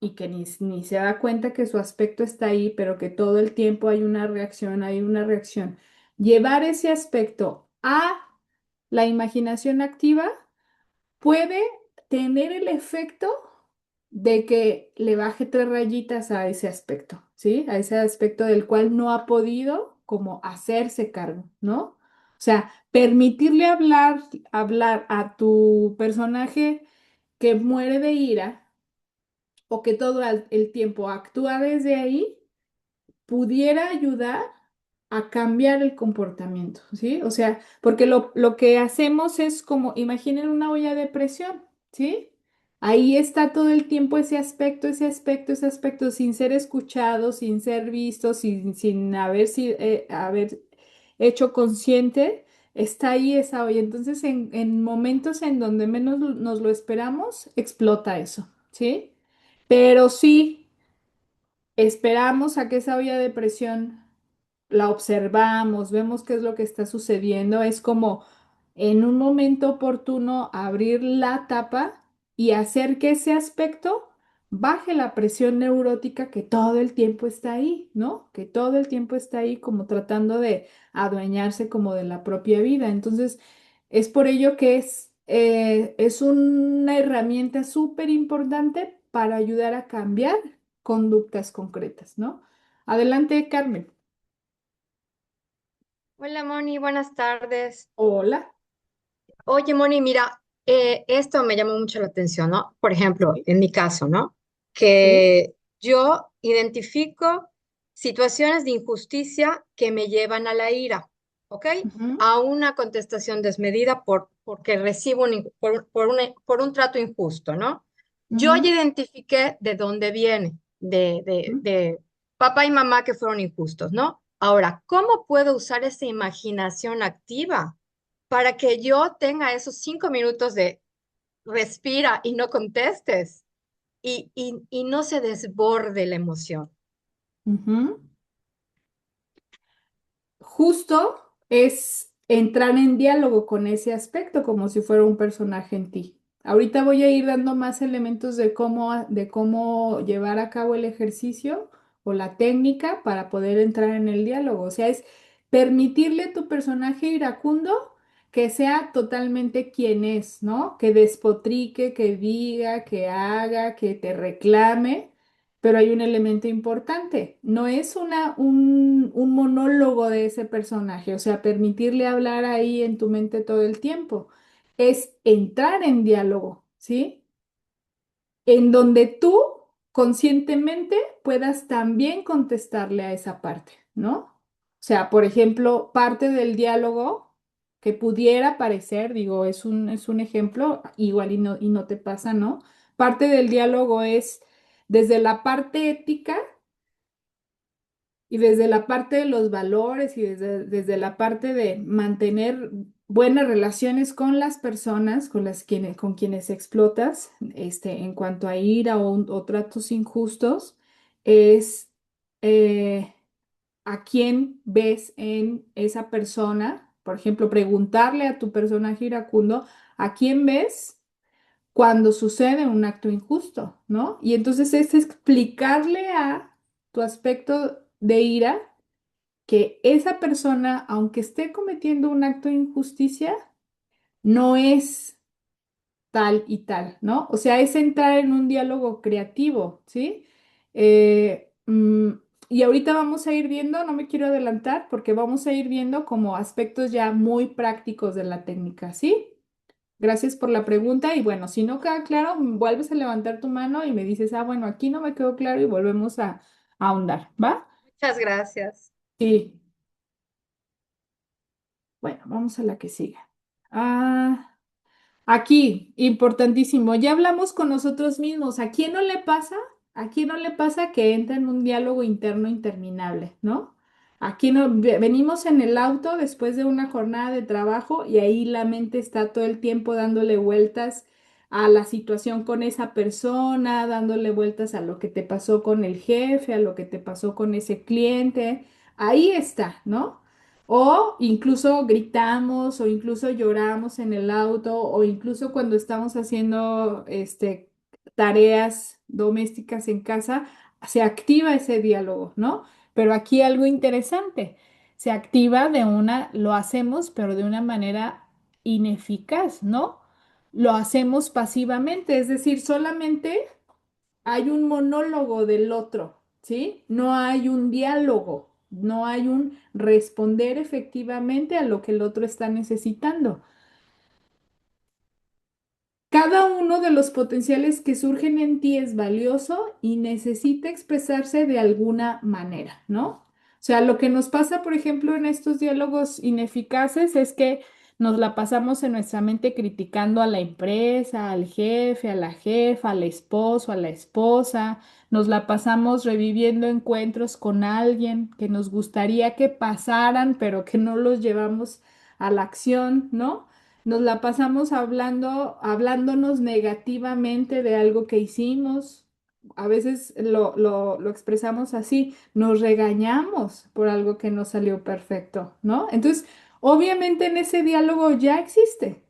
y que ni se da cuenta que su aspecto está ahí, pero que todo el tiempo hay una reacción, hay una reacción. Llevar ese aspecto a la imaginación activa puede tener el efecto de que le baje tres rayitas a ese aspecto, ¿sí? A ese aspecto del cual no ha podido como hacerse cargo, ¿no? O sea, permitirle hablar a tu personaje que muere de ira o que todo el tiempo actúa desde ahí, pudiera ayudar a cambiar el comportamiento, ¿sí? O sea, porque lo que hacemos es como, imaginen una olla de presión, ¿sí? Ahí está todo el tiempo ese aspecto, ese aspecto, ese aspecto, sin ser escuchado, sin ser visto, sin haber hecho consciente, está ahí esa olla. Entonces, en momentos en donde menos nos lo esperamos, explota eso, ¿sí? Pero sí, esperamos a que esa olla de presión la observamos, vemos qué es lo que está sucediendo. Es como en un momento oportuno abrir la tapa y hacer que ese aspecto baje la presión neurótica que todo el tiempo está ahí, ¿no? Que todo el tiempo está ahí como tratando de adueñarse como de la propia vida. Entonces, es por ello que es una herramienta súper importante para ayudar a cambiar conductas concretas, ¿no? Adelante, Carmen. Hola Moni, buenas tardes. Hola. Oye Moni, mira, esto me llamó mucho la atención, ¿no? Por ejemplo, Sí, en mi caso, ¿no? sí. Que yo identifico situaciones de injusticia que me llevan a la ira, ¿ok? Ujú, A una contestación desmedida porque recibo por un trato injusto, ¿no? Yo ya ujú, identifiqué de dónde viene, ujú, de papá y mamá que fueron injustos, ¿no? Ahora, ¿cómo puedo usar esa imaginación activa para que yo tenga esos 5 minutos de respira y no contestes y no se desborde la emoción? ujú. Justo es entrar en diálogo con ese aspecto como si fuera un personaje en ti. Ahorita voy a ir dando más elementos de cómo llevar a cabo el ejercicio o la técnica para poder entrar en el diálogo. O sea, es permitirle a tu personaje iracundo que sea totalmente quien es, ¿no? Que despotrique, que diga, que haga, que te reclame. Pero hay un elemento importante, no es un monólogo de ese personaje, o sea, permitirle hablar ahí en tu mente todo el tiempo, es entrar en diálogo, ¿sí? En donde tú conscientemente puedas también contestarle a esa parte, ¿no? O sea, por ejemplo, parte del diálogo que pudiera parecer, digo, es un ejemplo, igual y no te pasa, ¿no? Parte del diálogo es desde la parte ética Y desde la parte de los valores y desde la parte de mantener buenas relaciones con las personas con quienes explotas, en cuanto a ira o tratos injustos, es eh, a quién ves en esa persona. Por ejemplo, preguntarle a tu personaje iracundo, ¿a quién ves cuando sucede un acto injusto, ¿no? Y entonces es explicarle a tu aspecto de ira que esa persona, aunque esté cometiendo un acto de injusticia, no es tal y tal, ¿no? O sea, es entrar en un diálogo creativo, ¿sí? Eh, mm, y ahorita vamos a ir viendo, no me quiero adelantar, porque vamos a ir viendo como aspectos ya muy prácticos de la técnica, ¿sí? Gracias por la pregunta y bueno, si no queda claro, vuelves a levantar tu mano y me dices, ah, bueno, aquí no me quedó claro y volvemos a ahondar, ¿va? Muchas gracias. Sí. Bueno, vamos a la que sigue. Ah, aquí, importantísimo, ya hablamos con nosotros mismos. ¿A quién no le pasa? ¿A quién no le pasa que entra en un diálogo interno interminable, ¿no? Aquí no, venimos en el auto después de una jornada de trabajo y ahí la mente está todo el tiempo dándole vueltas a la situación con esa persona, dándole vueltas a lo que te pasó con el jefe, a lo que te pasó con ese cliente. Ahí está, ¿no? O incluso gritamos o incluso lloramos en el auto o incluso cuando estamos haciendo tareas domésticas en casa, se activa ese diálogo, ¿no? Pero aquí algo interesante, se activa lo hacemos, pero de una manera ineficaz, ¿no? Lo hacemos pasivamente, es decir, solamente hay un monólogo del otro, ¿sí? No hay un diálogo, no hay un responder efectivamente a lo que el otro está necesitando. Cada uno de los potenciales que surgen en ti es valioso y necesita expresarse de alguna manera, ¿no? O sea, lo que nos pasa, por ejemplo, en estos diálogos ineficaces es que nos la pasamos en nuestra mente criticando a la empresa, al jefe, a la jefa, al esposo, a la esposa. Nos la pasamos reviviendo encuentros con alguien que nos gustaría que pasaran, pero que no los llevamos a la acción, ¿no? Nos la pasamos hablándonos negativamente de algo que hicimos. A veces lo expresamos así, nos regañamos por algo que no salió perfecto, ¿no? Entonces, obviamente en ese diálogo ya existe.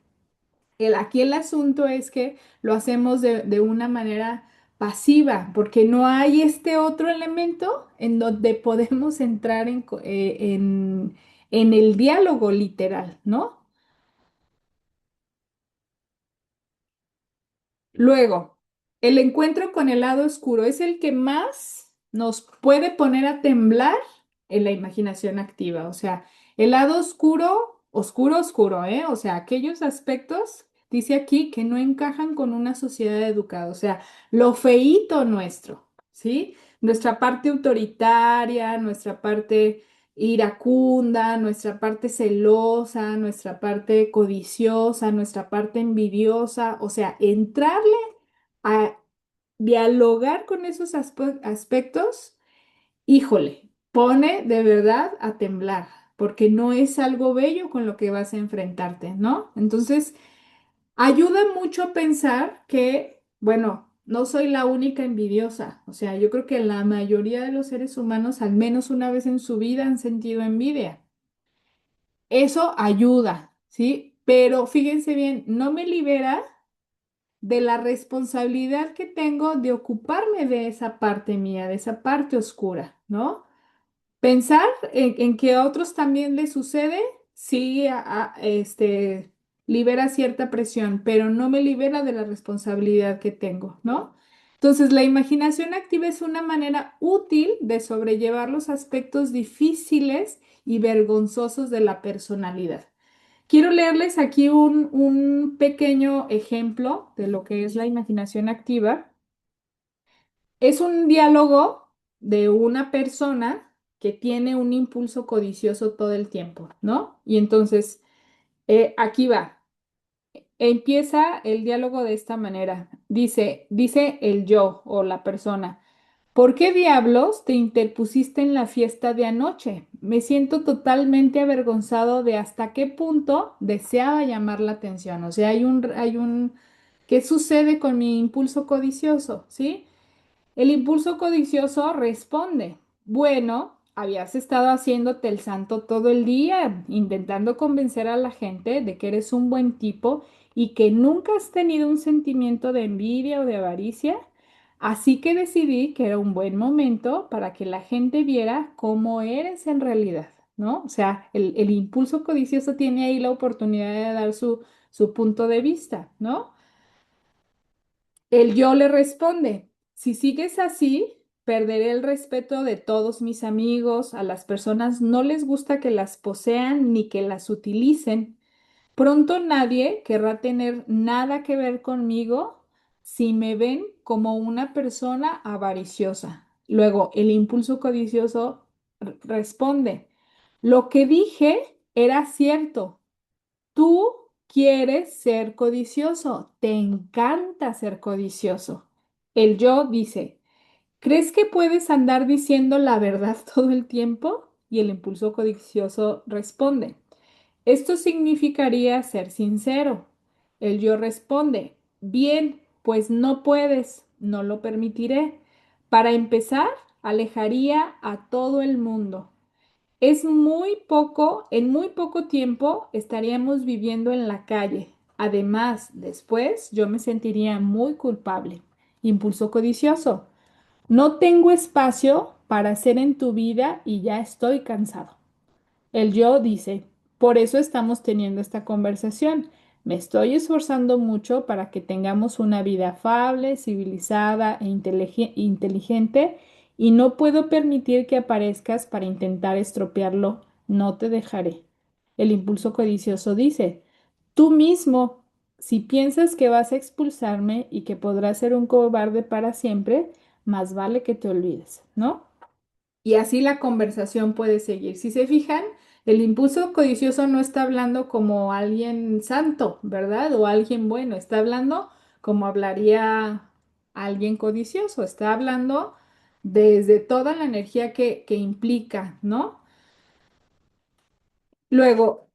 Aquí el asunto es que lo hacemos de una manera pasiva, porque no hay este otro elemento en donde podemos entrar en el diálogo literal, ¿no? Luego, el encuentro con el lado oscuro es el que más nos puede poner a temblar en la imaginación activa. O sea, el lado oscuro, oscuro, oscuro, ¿eh? O sea, aquellos aspectos, dice aquí, que no encajan con una sociedad educada. O sea, lo feíto nuestro, ¿sí? Nuestra parte autoritaria, nuestra parte iracunda, nuestra parte celosa, nuestra parte codiciosa, nuestra parte envidiosa, o sea, entrarle a dialogar con esos aspectos, híjole, pone de verdad a temblar, porque no es algo bello con lo que vas a enfrentarte, ¿no? Entonces, ayuda mucho a pensar que, bueno, no soy la única envidiosa, o sea, yo creo que la mayoría de los seres humanos al menos una vez en su vida han sentido envidia. Eso ayuda, ¿sí? Pero fíjense bien, no me libera de la responsabilidad que tengo de ocuparme de esa parte mía, de esa parte oscura, ¿no? Pensar en que a otros también les sucede, sí, libera cierta presión, pero no me libera de la responsabilidad que tengo, ¿no? Entonces, la imaginación activa es una manera útil de sobrellevar los aspectos difíciles y vergonzosos de la personalidad. Quiero leerles aquí un pequeño ejemplo de lo que es la imaginación activa. Es un diálogo de una persona que tiene un impulso codicioso todo el tiempo, ¿no? Y entonces, aquí va. Empieza el diálogo de esta manera. Dice el yo o la persona. ¿Por qué diablos te interpusiste en la fiesta de anoche? Me siento totalmente avergonzado de hasta qué punto deseaba llamar la atención. O sea, ¿qué sucede con mi impulso codicioso? ¿Sí? El impulso codicioso responde, bueno, habías estado haciéndote el santo todo el día, intentando convencer a la gente de que eres un buen tipo y que nunca has tenido un sentimiento de envidia o de avaricia. Así que decidí que era un buen momento para que la gente viera cómo eres en realidad, ¿no? O sea, el impulso codicioso tiene ahí la oportunidad de dar su punto de vista, ¿no? El yo le responde, si sigues así, perderé el respeto de todos mis amigos, a las personas no les gusta que las posean ni que las utilicen. Pronto nadie querrá tener nada que ver conmigo si me ven como una persona avariciosa. Luego, el impulso codicioso responde, lo que dije era cierto. Tú quieres ser codicioso, te encanta ser codicioso. El yo dice, ¿crees que puedes andar diciendo la verdad todo el tiempo? Y el impulso codicioso responde, esto significaría ser sincero. El yo responde, bien, pues no puedes, no lo permitiré. Para empezar, alejaría a todo el mundo. Es muy poco, en muy poco tiempo estaríamos viviendo en la calle. Además, después yo me sentiría muy culpable. Impulso codicioso. No tengo espacio para hacer en tu vida y ya estoy cansado. El yo dice, por eso estamos teniendo esta conversación. Me estoy esforzando mucho para que tengamos una vida afable, civilizada e inteligente y no puedo permitir que aparezcas para intentar estropearlo. No te dejaré. El impulso codicioso dice, tú mismo, si piensas que vas a expulsarme y que podrás ser un cobarde para siempre, más vale que te olvides, ¿no? Y así la conversación puede seguir. Si se fijan, el impulso codicioso no está hablando como alguien santo, ¿verdad? O alguien bueno, está hablando como hablaría alguien codicioso, está hablando desde toda la energía que implica, ¿no? Luego,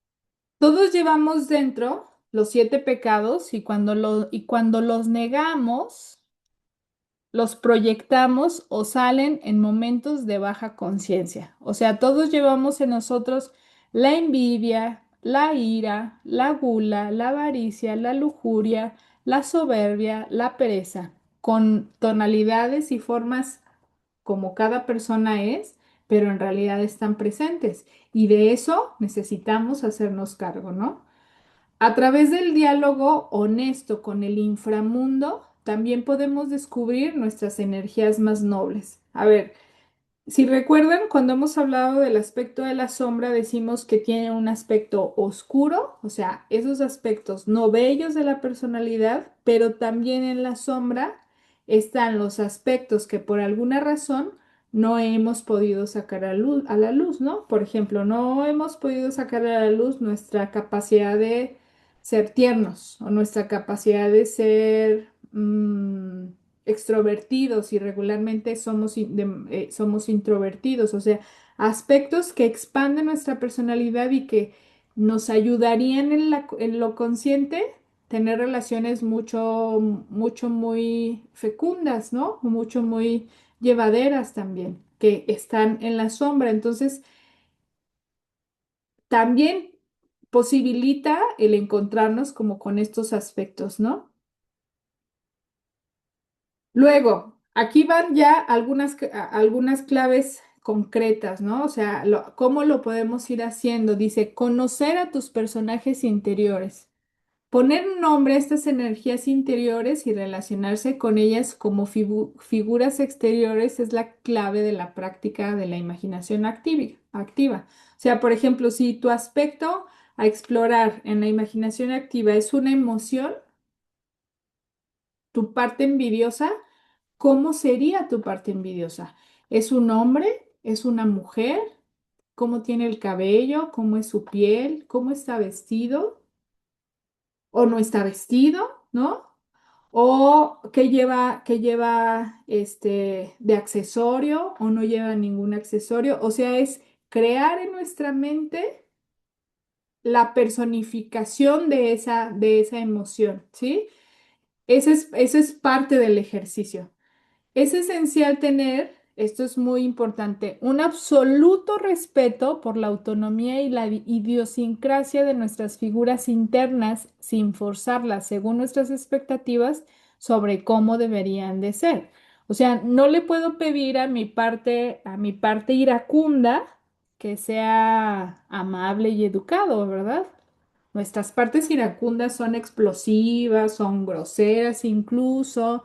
todos llevamos dentro los 7 pecados y cuando los negamos, los proyectamos o salen en momentos de baja conciencia. O sea, todos llevamos en nosotros la envidia, la ira, la gula, la avaricia, la lujuria, la soberbia, la pereza, con tonalidades y formas como cada persona es, pero en realidad están presentes. Y de eso necesitamos hacernos cargo, ¿no? A través del diálogo honesto con el inframundo, también podemos descubrir nuestras energías más nobles. A ver, si recuerdan, cuando hemos hablado del aspecto de la sombra, decimos que tiene un aspecto oscuro, o sea, esos aspectos no bellos de la personalidad, pero también en la sombra están los aspectos que por alguna razón no hemos podido sacar a la luz, ¿no? Por ejemplo, no hemos podido sacar a la luz nuestra capacidad de ser tiernos o nuestra capacidad de ser extrovertidos y regularmente somos introvertidos, o sea, aspectos que expanden nuestra personalidad y que nos ayudarían en lo consciente tener relaciones mucho, muy fecundas, ¿no? Mucho, muy llevaderas también, que están en la sombra. Entonces, también posibilita el encontrarnos como con estos aspectos, ¿no? Luego, aquí van ya algunas claves concretas, ¿no? O sea, ¿cómo lo podemos ir haciendo? Dice, conocer a tus personajes interiores. Poner un nombre a estas energías interiores y relacionarse con ellas como figuras exteriores es la clave de la práctica de la imaginación activa. O sea, por ejemplo, si tu aspecto a explorar en la imaginación activa es una emoción, tu parte envidiosa, ¿cómo sería tu parte envidiosa? ¿Es un hombre? ¿Es una mujer? ¿Cómo tiene el cabello? ¿Cómo es su piel? ¿Cómo está vestido? ¿O no está vestido? ¿No? o qué lleva de accesorio o no lleva ningún accesorio. O sea, es crear en nuestra mente la personificación de esa emoción, ¿sí? Ese es parte del ejercicio. Es esencial tener, esto es muy importante, un absoluto respeto por la autonomía y la idiosincrasia de nuestras figuras internas sin forzarlas según nuestras expectativas sobre cómo deberían de ser. O sea, no le puedo pedir a mi parte iracunda que sea amable y educado, ¿verdad? Nuestras partes iracundas son explosivas, son groseras incluso,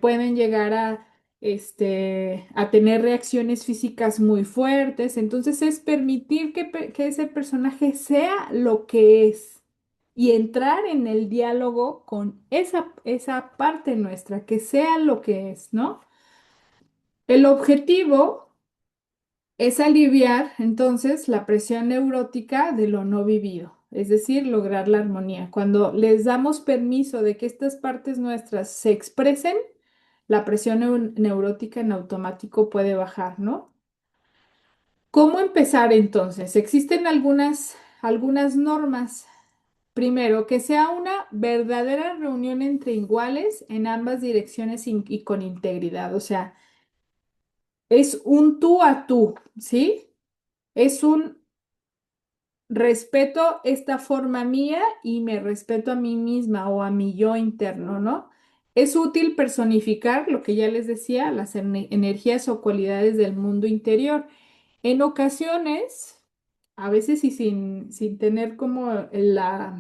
pueden llegar a tener reacciones físicas muy fuertes. Entonces es permitir que ese personaje sea lo que es y entrar en el diálogo con esa parte nuestra, que sea lo que es, ¿no? El objetivo es aliviar entonces la presión neurótica de lo no vivido, es decir, lograr la armonía. Cuando les damos permiso de que estas partes nuestras se expresen, la presión neurótica en automático puede bajar, ¿no? ¿Cómo empezar entonces? Existen algunas normas. Primero, que sea una verdadera reunión entre iguales en ambas direcciones y con integridad. O sea, es un tú a tú, ¿sí? Es un respeto esta forma mía y me respeto a mí misma o a mi yo interno, ¿no? Es útil personificar lo que ya les decía, las energías o cualidades del mundo interior. En ocasiones, a veces y sin tener como la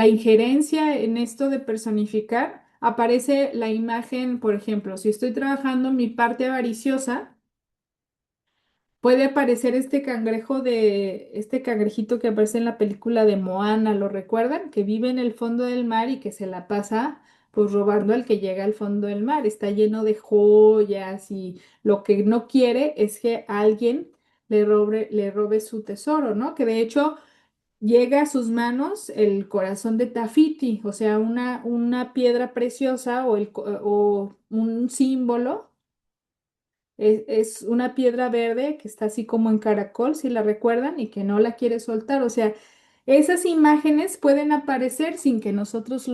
injerencia en esto de personificar, aparece la imagen, por ejemplo, si estoy trabajando mi parte avariciosa, puede aparecer este cangrejito que aparece en la película de Moana, ¿lo recuerdan? Que vive en el fondo del mar y que se la pasa pues robando al que llega al fondo del mar. Está lleno de joyas y lo que no quiere es que alguien le robe su tesoro, ¿no? Que de hecho llega a sus manos el corazón de Tafiti, o sea, una piedra preciosa o un símbolo es una piedra verde que está así como en caracol, si la recuerdan, y que no la quiere soltar. O sea, esas imágenes pueden aparecer sin que nosotros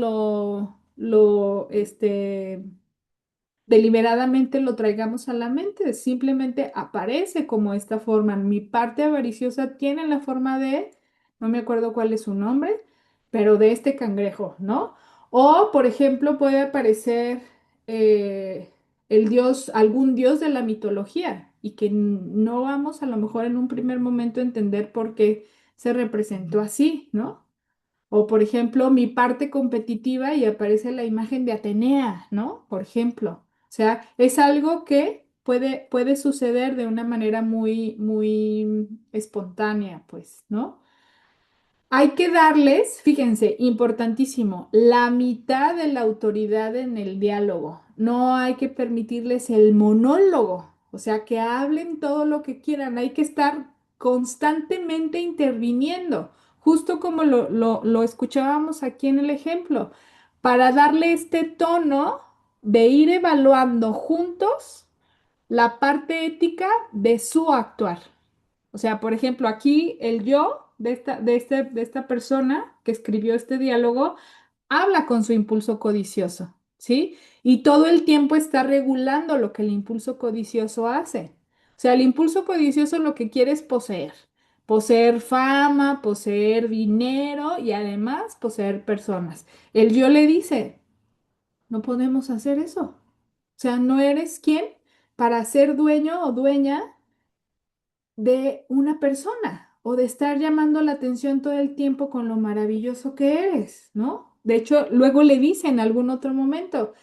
deliberadamente lo traigamos a la mente, simplemente aparece como esta forma. Mi parte avariciosa tiene la forma no me acuerdo cuál es su nombre, pero de este cangrejo, ¿no? O, por ejemplo, puede aparecer eh, algún dios de la mitología y que no vamos a lo mejor en un primer momento a entender por qué se representó así, ¿no? O, por ejemplo, mi parte competitiva y aparece la imagen de Atenea, ¿no? Por ejemplo. O sea, es algo que puede suceder de una manera muy, muy espontánea, pues, ¿no? Hay que darles, fíjense, importantísimo, la mitad de la autoridad en el diálogo. No hay que permitirles el monólogo, o sea, que hablen todo lo que quieran. Hay que estar constantemente interviniendo, justo como lo escuchábamos aquí en el ejemplo, para darle este tono de ir evaluando juntos la parte ética de su actuar. O sea, por ejemplo, aquí el yo de esta persona que escribió este diálogo habla con su impulso codicioso, ¿sí? Y todo el tiempo está regulando lo que el impulso codicioso hace. O sea, el impulso codicioso lo que quiere es poseer. Poseer fama, poseer dinero y además poseer personas. El yo le dice, no podemos hacer eso. O sea, no eres quien para ser dueño o dueña de una persona o de estar llamando la atención todo el tiempo con lo maravilloso que eres, ¿no? De hecho, luego le dice en algún otro momento,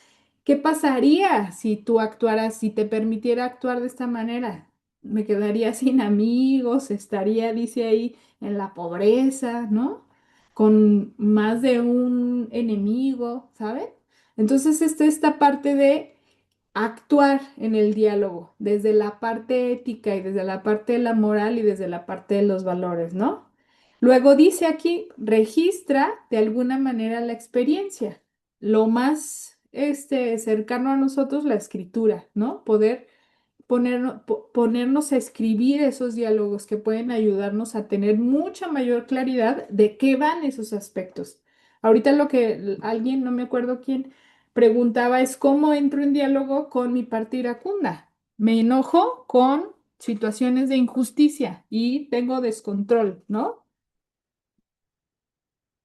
¿qué pasaría si tú actuaras, si te permitiera actuar de esta manera? Me quedaría sin amigos, estaría, dice ahí, en la pobreza, ¿no? Con más de un enemigo, ¿sabe? Entonces, esta parte de actuar en el diálogo, desde la parte ética y desde la parte de la moral y desde la parte de los valores, ¿no? Luego dice aquí, registra de alguna manera la experiencia. Lo más cercano a nosotros, la escritura, ¿no? Poder ponernos a escribir esos diálogos que pueden ayudarnos a tener mucha mayor claridad de qué van esos aspectos. Ahorita lo que alguien, no me acuerdo quién, preguntaba es cómo entro en diálogo con mi parte iracunda. Me enojo con situaciones de injusticia y tengo descontrol, ¿no?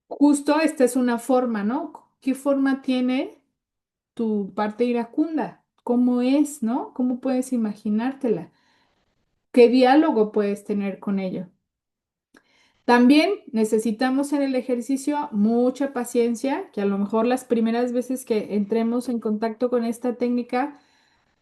Justo esta es una forma, ¿no? ¿Qué forma tiene tu parte iracunda? ¿Cómo es, no? ¿Cómo puedes imaginártela? ¿Qué diálogo puedes tener con ello? También necesitamos en el ejercicio mucha paciencia, que a lo mejor las primeras veces que entremos en contacto con esta técnica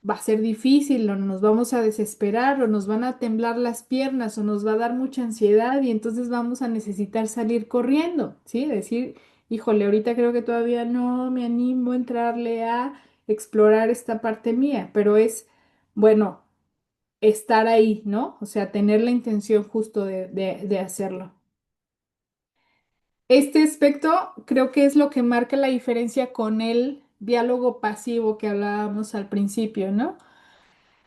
va a ser difícil o nos vamos a desesperar o nos van a temblar las piernas o nos va a dar mucha ansiedad y entonces vamos a necesitar salir corriendo, ¿sí? Decir, híjole, ahorita creo que todavía no me animo a entrarle a explorar esta parte mía, pero es, bueno, estar ahí, ¿no? O sea, tener la intención justo de hacerlo. Este aspecto creo que es lo que marca la diferencia con el diálogo pasivo que hablábamos al principio, ¿no?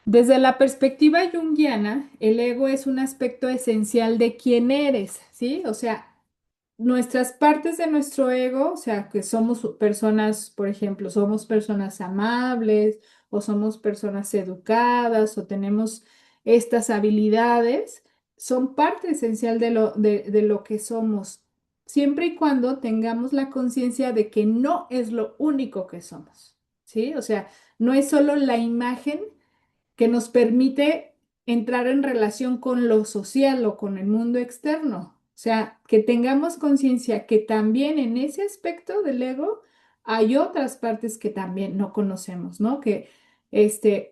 Desde la perspectiva junguiana, el ego es un aspecto esencial de quién eres, ¿sí? O sea, nuestras partes de nuestro ego, o sea, que somos personas, por ejemplo, somos personas amables o somos personas educadas o tenemos estas habilidades, son parte esencial de lo que somos, siempre y cuando tengamos la conciencia de que no es lo único que somos, ¿sí? O sea, no es solo la imagen que nos permite entrar en relación con lo social o con el mundo externo. O sea, que tengamos conciencia que también en ese aspecto del ego hay otras partes que también no conocemos, ¿no? Que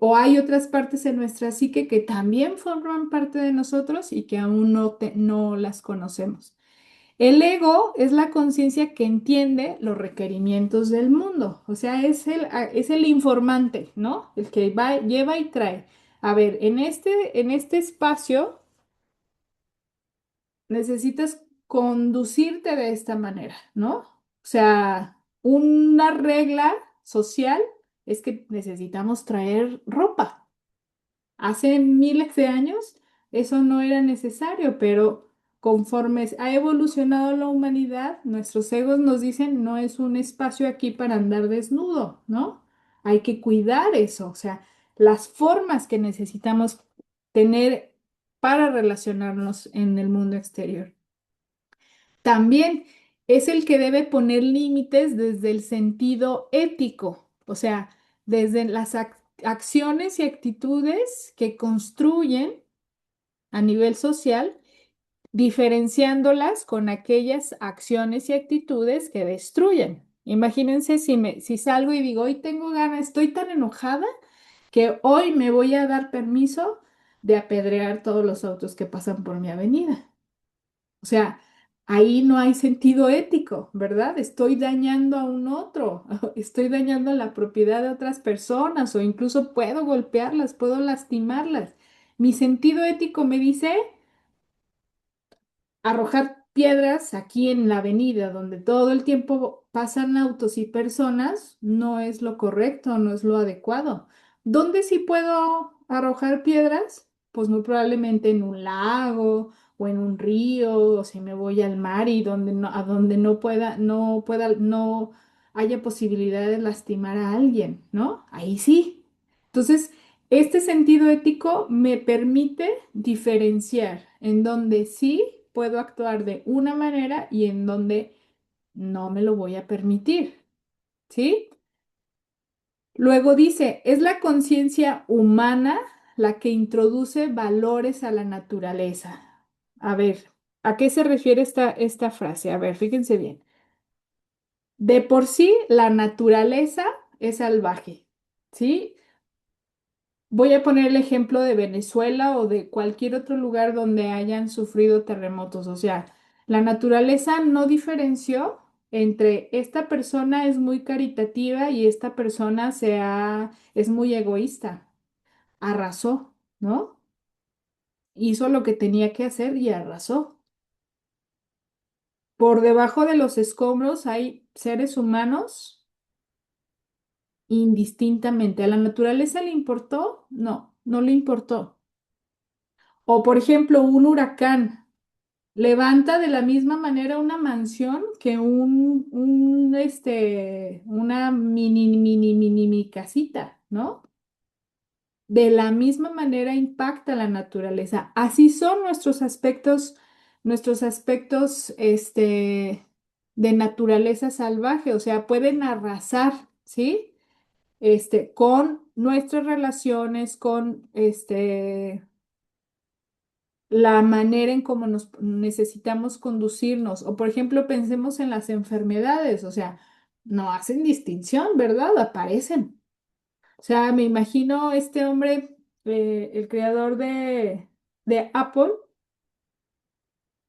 o hay otras partes en nuestra psique que también forman parte de nosotros y que aún no las conocemos. El ego es la conciencia que entiende los requerimientos del mundo, o sea, es el informante, ¿no? El que va, lleva y trae. A ver, en este espacio necesitas conducirte de esta manera, ¿no? O sea, una regla social es que necesitamos traer ropa. Hace miles de años eso no era necesario, pero conforme ha evolucionado la humanidad, nuestros egos nos dicen no es un espacio aquí para andar desnudo, ¿no? Hay que cuidar eso, o sea, las formas que necesitamos tener para relacionarnos en el mundo exterior. También es el que debe poner límites desde el sentido ético, o sea, desde las acciones y actitudes que construyen a nivel social, diferenciándolas con aquellas acciones y actitudes que destruyen. Imagínense si salgo y digo, hoy tengo ganas, estoy tan enojada que hoy me voy a dar permiso de apedrear todos los autos que pasan por mi avenida. O sea, ahí no hay sentido ético, ¿verdad? Estoy dañando a un otro, estoy dañando la propiedad de otras personas o incluso puedo golpearlas, puedo lastimarlas. Mi sentido ético me dice arrojar piedras aquí en la avenida donde todo el tiempo pasan autos y personas no es lo correcto, no es lo adecuado. ¿Dónde sí puedo arrojar piedras? Pues muy probablemente en un lago o en un río, o si me voy al mar y a donde no haya posibilidad de lastimar a alguien, ¿no? Ahí sí. Entonces, este sentido ético me permite diferenciar en donde sí puedo actuar de una manera y en donde no me lo voy a permitir, ¿sí? Luego dice, es la conciencia humana la que introduce valores a la naturaleza. A ver, ¿a qué se refiere esta frase? A ver, fíjense bien. De por sí, la naturaleza es salvaje, ¿sí? Voy a poner el ejemplo de Venezuela o de cualquier otro lugar donde hayan sufrido terremotos. O sea, la naturaleza no diferenció entre esta persona es muy caritativa y esta persona es muy egoísta. Arrasó, ¿no? Hizo lo que tenía que hacer y arrasó. por debajo de los escombros hay seres humanos indistintamente. ¿A la naturaleza le importó? No, no le importó. O por ejemplo, un huracán levanta de la misma manera una mansión que una mini casita, ¿no? De la misma manera impacta la naturaleza. Así son nuestros aspectos, de naturaleza salvaje, o sea, pueden arrasar, ¿sí? Con nuestras relaciones, con, la manera en cómo nos necesitamos conducirnos. O por ejemplo, pensemos en las enfermedades, o sea, no hacen distinción, ¿verdad? Aparecen. O sea, me imagino este hombre, el creador de Apple,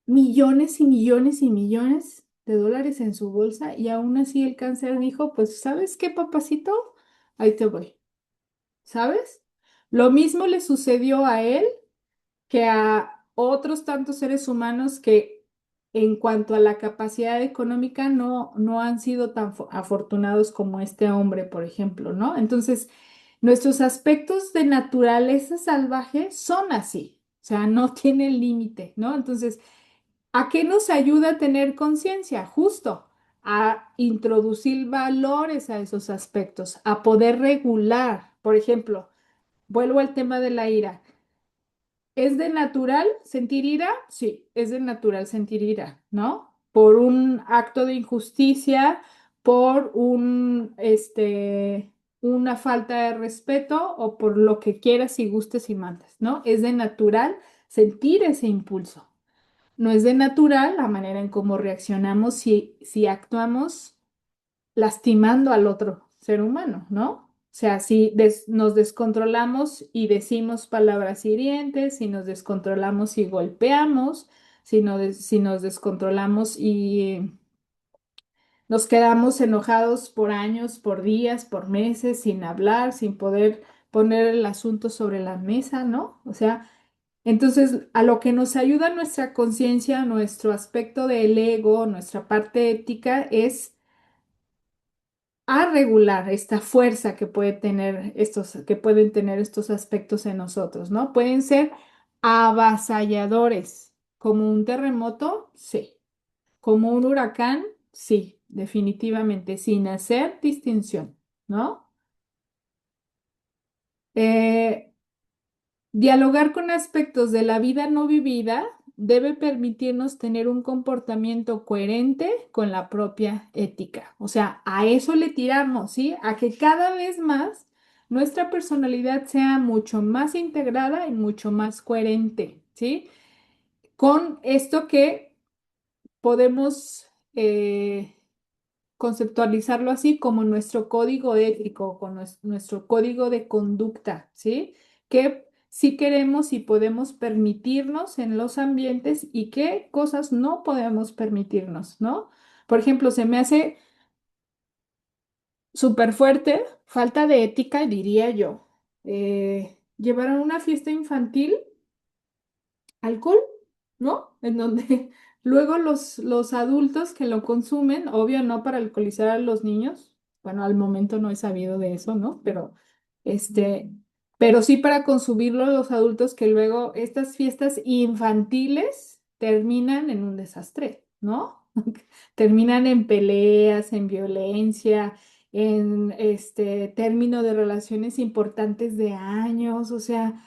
millones y millones y millones de dólares en su bolsa y aún así el cáncer dijo, pues, ¿sabes qué, papacito? Ahí te voy, ¿sabes? Lo mismo le sucedió a él que a otros tantos seres humanos que en cuanto a la capacidad económica no han sido tan afortunados como este hombre, por ejemplo, ¿no? Entonces, nuestros aspectos de naturaleza salvaje son así, o sea, no tienen límite, ¿no? Entonces, ¿a qué nos ayuda a tener conciencia? Justo a introducir valores a esos aspectos, a poder regular. Por ejemplo, vuelvo al tema de la ira. ¿Es de natural sentir ira? Sí, es de natural sentir ira, ¿no? Por un acto de injusticia, por una falta de respeto o por lo que quieras y gustes y mandes, ¿no? Es de natural sentir ese impulso. No es de natural la manera en cómo reaccionamos si actuamos lastimando al otro ser humano, ¿no? O sea, si nos descontrolamos y decimos palabras hirientes, si nos descontrolamos y golpeamos, si nos descontrolamos y nos quedamos enojados por años, por días, por meses, sin hablar, sin poder poner el asunto sobre la mesa, ¿no? O sea, entonces a lo que nos ayuda nuestra conciencia, nuestro aspecto del ego, nuestra parte ética es a regular esta fuerza que que pueden tener estos aspectos en nosotros, ¿no? Pueden ser avasalladores, como un terremoto, sí, como un huracán, sí, definitivamente, sin hacer distinción, ¿no? Eh, Dialogar con aspectos de la vida no vivida debe permitirnos tener un comportamiento coherente con la propia ética. O sea, a eso le tiramos, ¿sí? A que cada vez más nuestra personalidad sea mucho más integrada y mucho más coherente, ¿sí? Con esto que podemos conceptualizarlo así como nuestro código ético, con nuestro código de conducta, ¿sí? Que sí queremos y podemos permitirnos en los ambientes y qué cosas no podemos permitirnos, ¿no? Por ejemplo, se me hace súper fuerte, falta de ética, diría yo, llevar a una fiesta infantil alcohol, ¿no? En donde luego los adultos que lo consumen, obvio no para alcoholizar a los niños, bueno, al momento no he sabido de eso, ¿no? Este, pero sí para consumirlo los adultos que luego estas fiestas infantiles terminan en un desastre, ¿no? Terminan en peleas, en violencia, en término de relaciones importantes de años, o sea,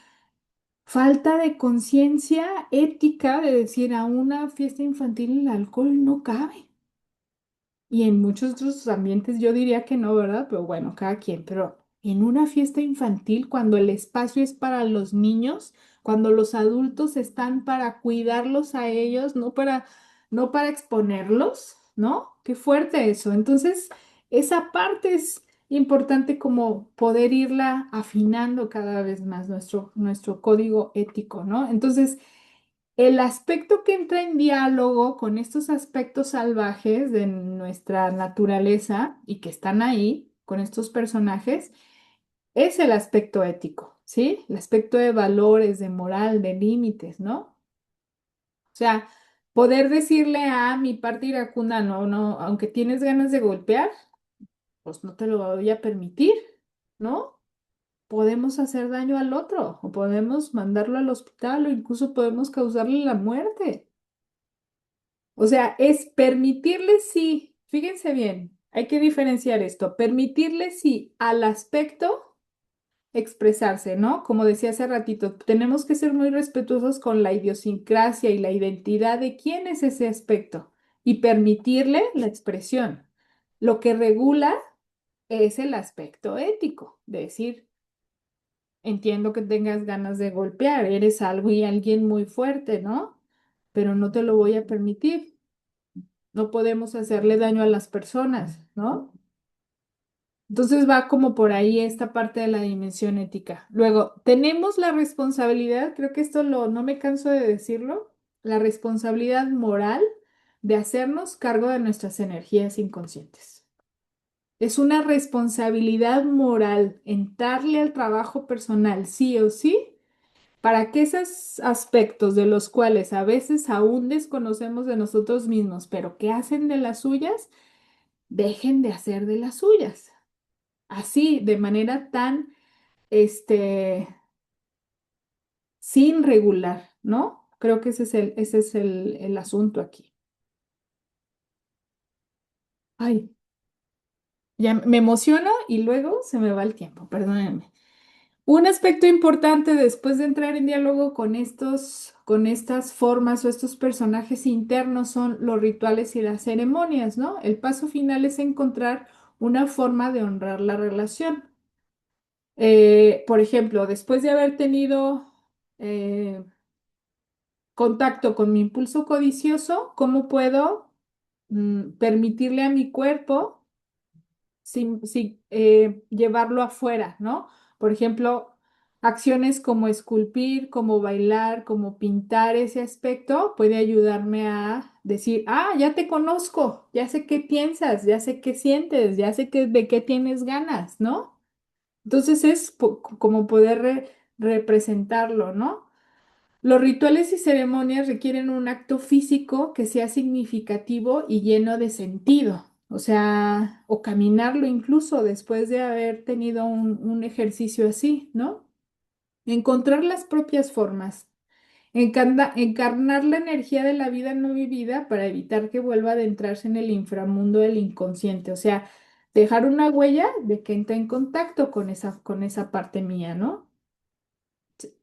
falta de conciencia ética de decir a una fiesta infantil el alcohol no cabe. Y en muchos otros ambientes yo diría que no, ¿verdad? Pero bueno, cada quien. Pero en una fiesta infantil, cuando el espacio es para los niños, cuando los adultos están para cuidarlos a ellos, no para exponerlos, ¿no? Qué fuerte eso. Entonces, esa parte es importante como poder irla afinando cada vez más nuestro código ético, ¿no? Entonces, el aspecto que entra en diálogo con estos aspectos salvajes de nuestra naturaleza y que están ahí con estos personajes es el aspecto ético, ¿sí? El aspecto de valores, de moral, de límites, ¿no? O sea, Poder decirle a mi parte iracunda, no, no, aunque tienes ganas de golpear, pues no te lo voy a permitir, ¿no? Podemos hacer daño al otro, o podemos mandarlo al hospital, o incluso podemos causarle la muerte. O sea, es permitirle sí, fíjense bien, hay que diferenciar esto, permitirle sí al aspecto expresarse, ¿no? Como decía hace ratito, tenemos que ser muy respetuosos con la idiosincrasia y la identidad de quién es ese aspecto y permitirle la expresión. Lo que regula es el aspecto ético, de decir, entiendo que tengas ganas de golpear, eres algo y alguien muy fuerte, ¿no? Pero no te lo voy a permitir. No podemos hacerle daño a las personas, ¿no? Entonces va como por ahí esta parte de la dimensión ética. Luego, tenemos la responsabilidad, creo que esto no me canso de decirlo, la responsabilidad moral de hacernos cargo de nuestras energías inconscientes. Es una responsabilidad moral entrarle al trabajo personal, sí o sí, para que esos aspectos de los cuales a veces aún desconocemos de nosotros mismos, pero que hacen de las suyas, dejen de hacer de las suyas. Así, de manera tan, este, sin regular, ¿no? Creo que ese es el asunto aquí. Ay, ya me emociono y luego se me va el tiempo, perdónenme. Un aspecto importante después de entrar en diálogo con estas formas o estos personajes internos son los rituales y las ceremonias, ¿no? El paso final es encontrar una forma de honrar la relación. Por ejemplo, después de haber tenido eh, contacto con mi impulso codicioso, ¿cómo puedo permitirle a mi cuerpo sin llevarlo afuera, ¿no? Por ejemplo, acciones como esculpir, como bailar, como pintar ese aspecto puede ayudarme a decir, ah, ya te conozco, ya sé qué piensas, ya sé qué sientes, ya sé de qué tienes ganas, ¿no? Entonces es como poder representarlo, ¿no? Los rituales y ceremonias requieren un acto físico que sea significativo y lleno de sentido, o sea, o caminarlo incluso después de haber tenido un ejercicio así, ¿no? Encontrar las propias formas, encarnar la energía de la vida no vivida para evitar que vuelva a adentrarse en el inframundo del inconsciente, o sea, dejar una huella de que entra en contacto con esa parte mía, ¿no?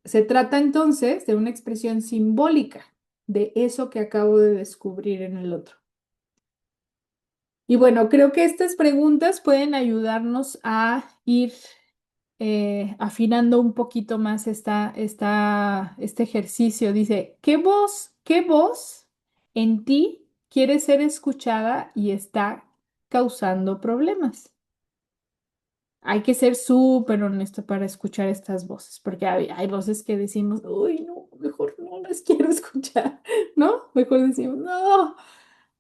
Se trata entonces de una expresión simbólica de eso que acabo de descubrir en el otro. Y bueno, creo que estas preguntas pueden ayudarnos a ir afinando un poquito más este ejercicio. Dice, qué voz en ti quiere ser escuchada y está causando problemas? Hay que ser súper honesto para escuchar estas voces, porque hay voces que decimos, uy, no, mejor no las quiero escuchar, ¿no? Mejor decimos, no,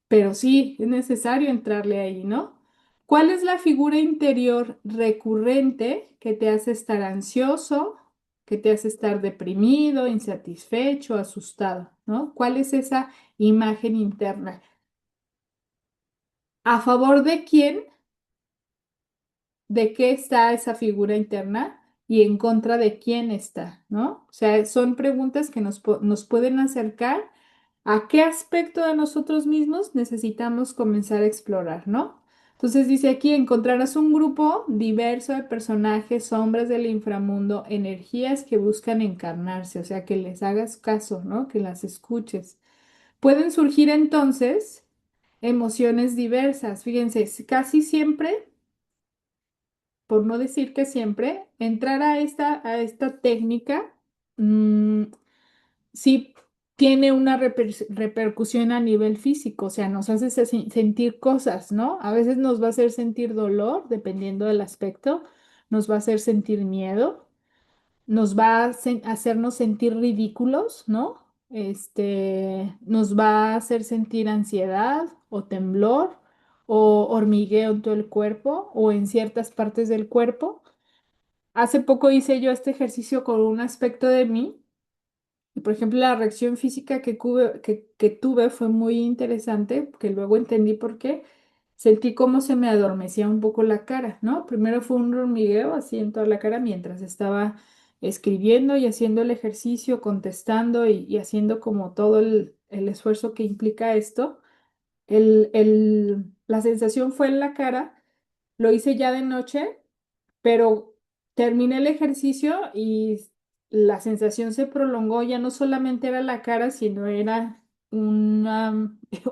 pero sí, es necesario entrarle ahí, ¿no? ¿Cuál es la figura interior recurrente que te hace estar ansioso, que te hace estar deprimido, insatisfecho, asustado, ¿no? ¿Cuál es esa imagen interna? ¿A favor de quién? ¿De qué está esa figura interna y en contra de quién está, ¿no? O sea, son preguntas que nos pueden acercar a qué aspecto de nosotros mismos necesitamos comenzar a explorar, ¿no? Entonces dice aquí, encontrarás un grupo diverso de personajes, sombras del inframundo, energías que buscan encarnarse, o sea, que les hagas caso, ¿no? Que las escuches. Pueden surgir entonces emociones diversas. Fíjense, casi siempre por no decir que siempre, entrar a esta técnica sí tiene una repercusión a nivel físico, o sea, nos hace sentir cosas, ¿no? A veces nos va a hacer sentir dolor, dependiendo del aspecto, nos va a hacer sentir miedo, nos va a hacernos sentir ridículos, ¿no? Nos va a hacer sentir ansiedad o temblor o hormigueo en todo el cuerpo o en ciertas partes del cuerpo. Hace poco hice yo este ejercicio con un aspecto de mí Y por ejemplo, la reacción física que tuve fue muy interesante, que luego entendí por qué. Sentí cómo se me adormecía un poco la cara, ¿no? Primero fue un hormigueo así en toda la cara mientras estaba escribiendo y haciendo el ejercicio, contestando y haciendo como todo el esfuerzo que implica esto. La sensación fue en la cara, lo hice ya de noche, pero terminé el ejercicio y la sensación se prolongó, ya no solamente era la cara, sino era un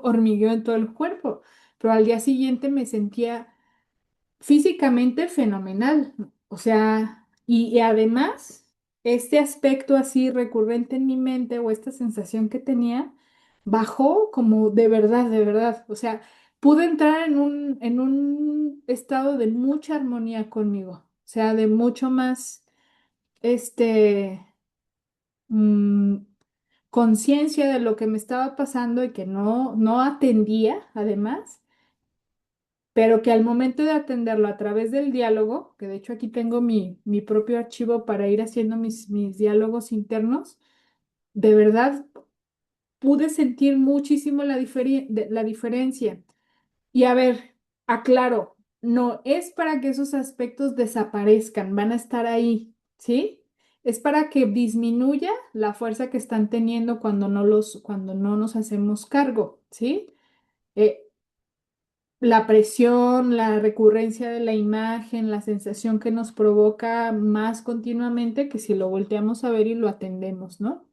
hormigueo en todo el cuerpo. Pero al día siguiente me sentía físicamente fenomenal. O sea, y además, este aspecto así recurrente en mi mente o esta sensación que tenía, bajó como de verdad, de verdad. O sea, pude entrar en un estado de mucha armonía conmigo. O sea, de mucho más, este, mm, conciencia de lo que me estaba pasando y que no atendía, además, pero que al momento de atenderlo a través del diálogo, que de hecho aquí tengo mi propio archivo para ir haciendo mis diálogos internos, de verdad pude sentir muchísimo la diferencia. Y a ver, aclaro, no es para que esos aspectos desaparezcan, van a estar ahí, ¿sí? Es para que disminuya la fuerza que están teniendo cuando no nos hacemos cargo, ¿sí? Eh, la presión, la recurrencia de la imagen, la sensación que nos provoca más continuamente que si lo volteamos a ver y lo atendemos, ¿no?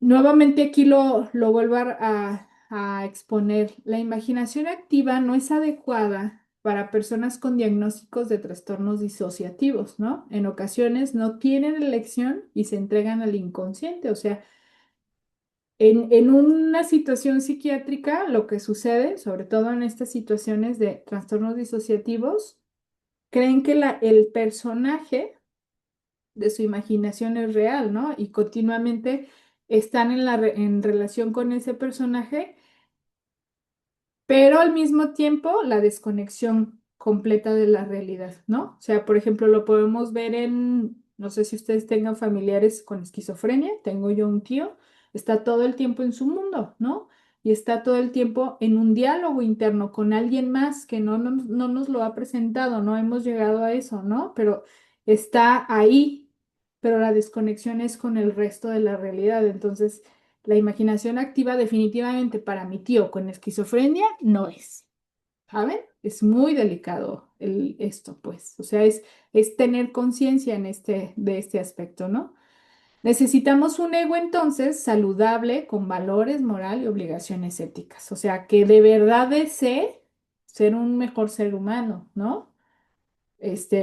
Nuevamente aquí lo vuelvo a exponer. La imaginación activa no es adecuada para personas con diagnósticos de trastornos disociativos, ¿no? En ocasiones no tienen elección y se entregan al inconsciente. O sea, en una situación psiquiátrica, lo que sucede, sobre todo en estas situaciones de trastornos disociativos, creen que el personaje de su imaginación es real, ¿no? Y continuamente están en relación con ese personaje, pero al mismo tiempo la desconexión completa de la realidad, ¿no? O sea, por ejemplo, lo podemos ver no sé si ustedes tengan familiares con esquizofrenia, tengo yo un tío, está todo el tiempo en su mundo, ¿no? Y está todo el tiempo en un diálogo interno con alguien más que no nos lo ha presentado, no hemos llegado a eso, ¿no? Pero está ahí, pero la desconexión es con el resto de la realidad. Entonces, la imaginación activa definitivamente para mi tío con esquizofrenia no es, ¿saben? Es muy delicado esto, pues. O sea, es tener conciencia de este aspecto, ¿no? Necesitamos un ego entonces saludable, con valores, moral y obligaciones éticas. O sea, que de verdad desee ser un mejor ser humano, ¿no?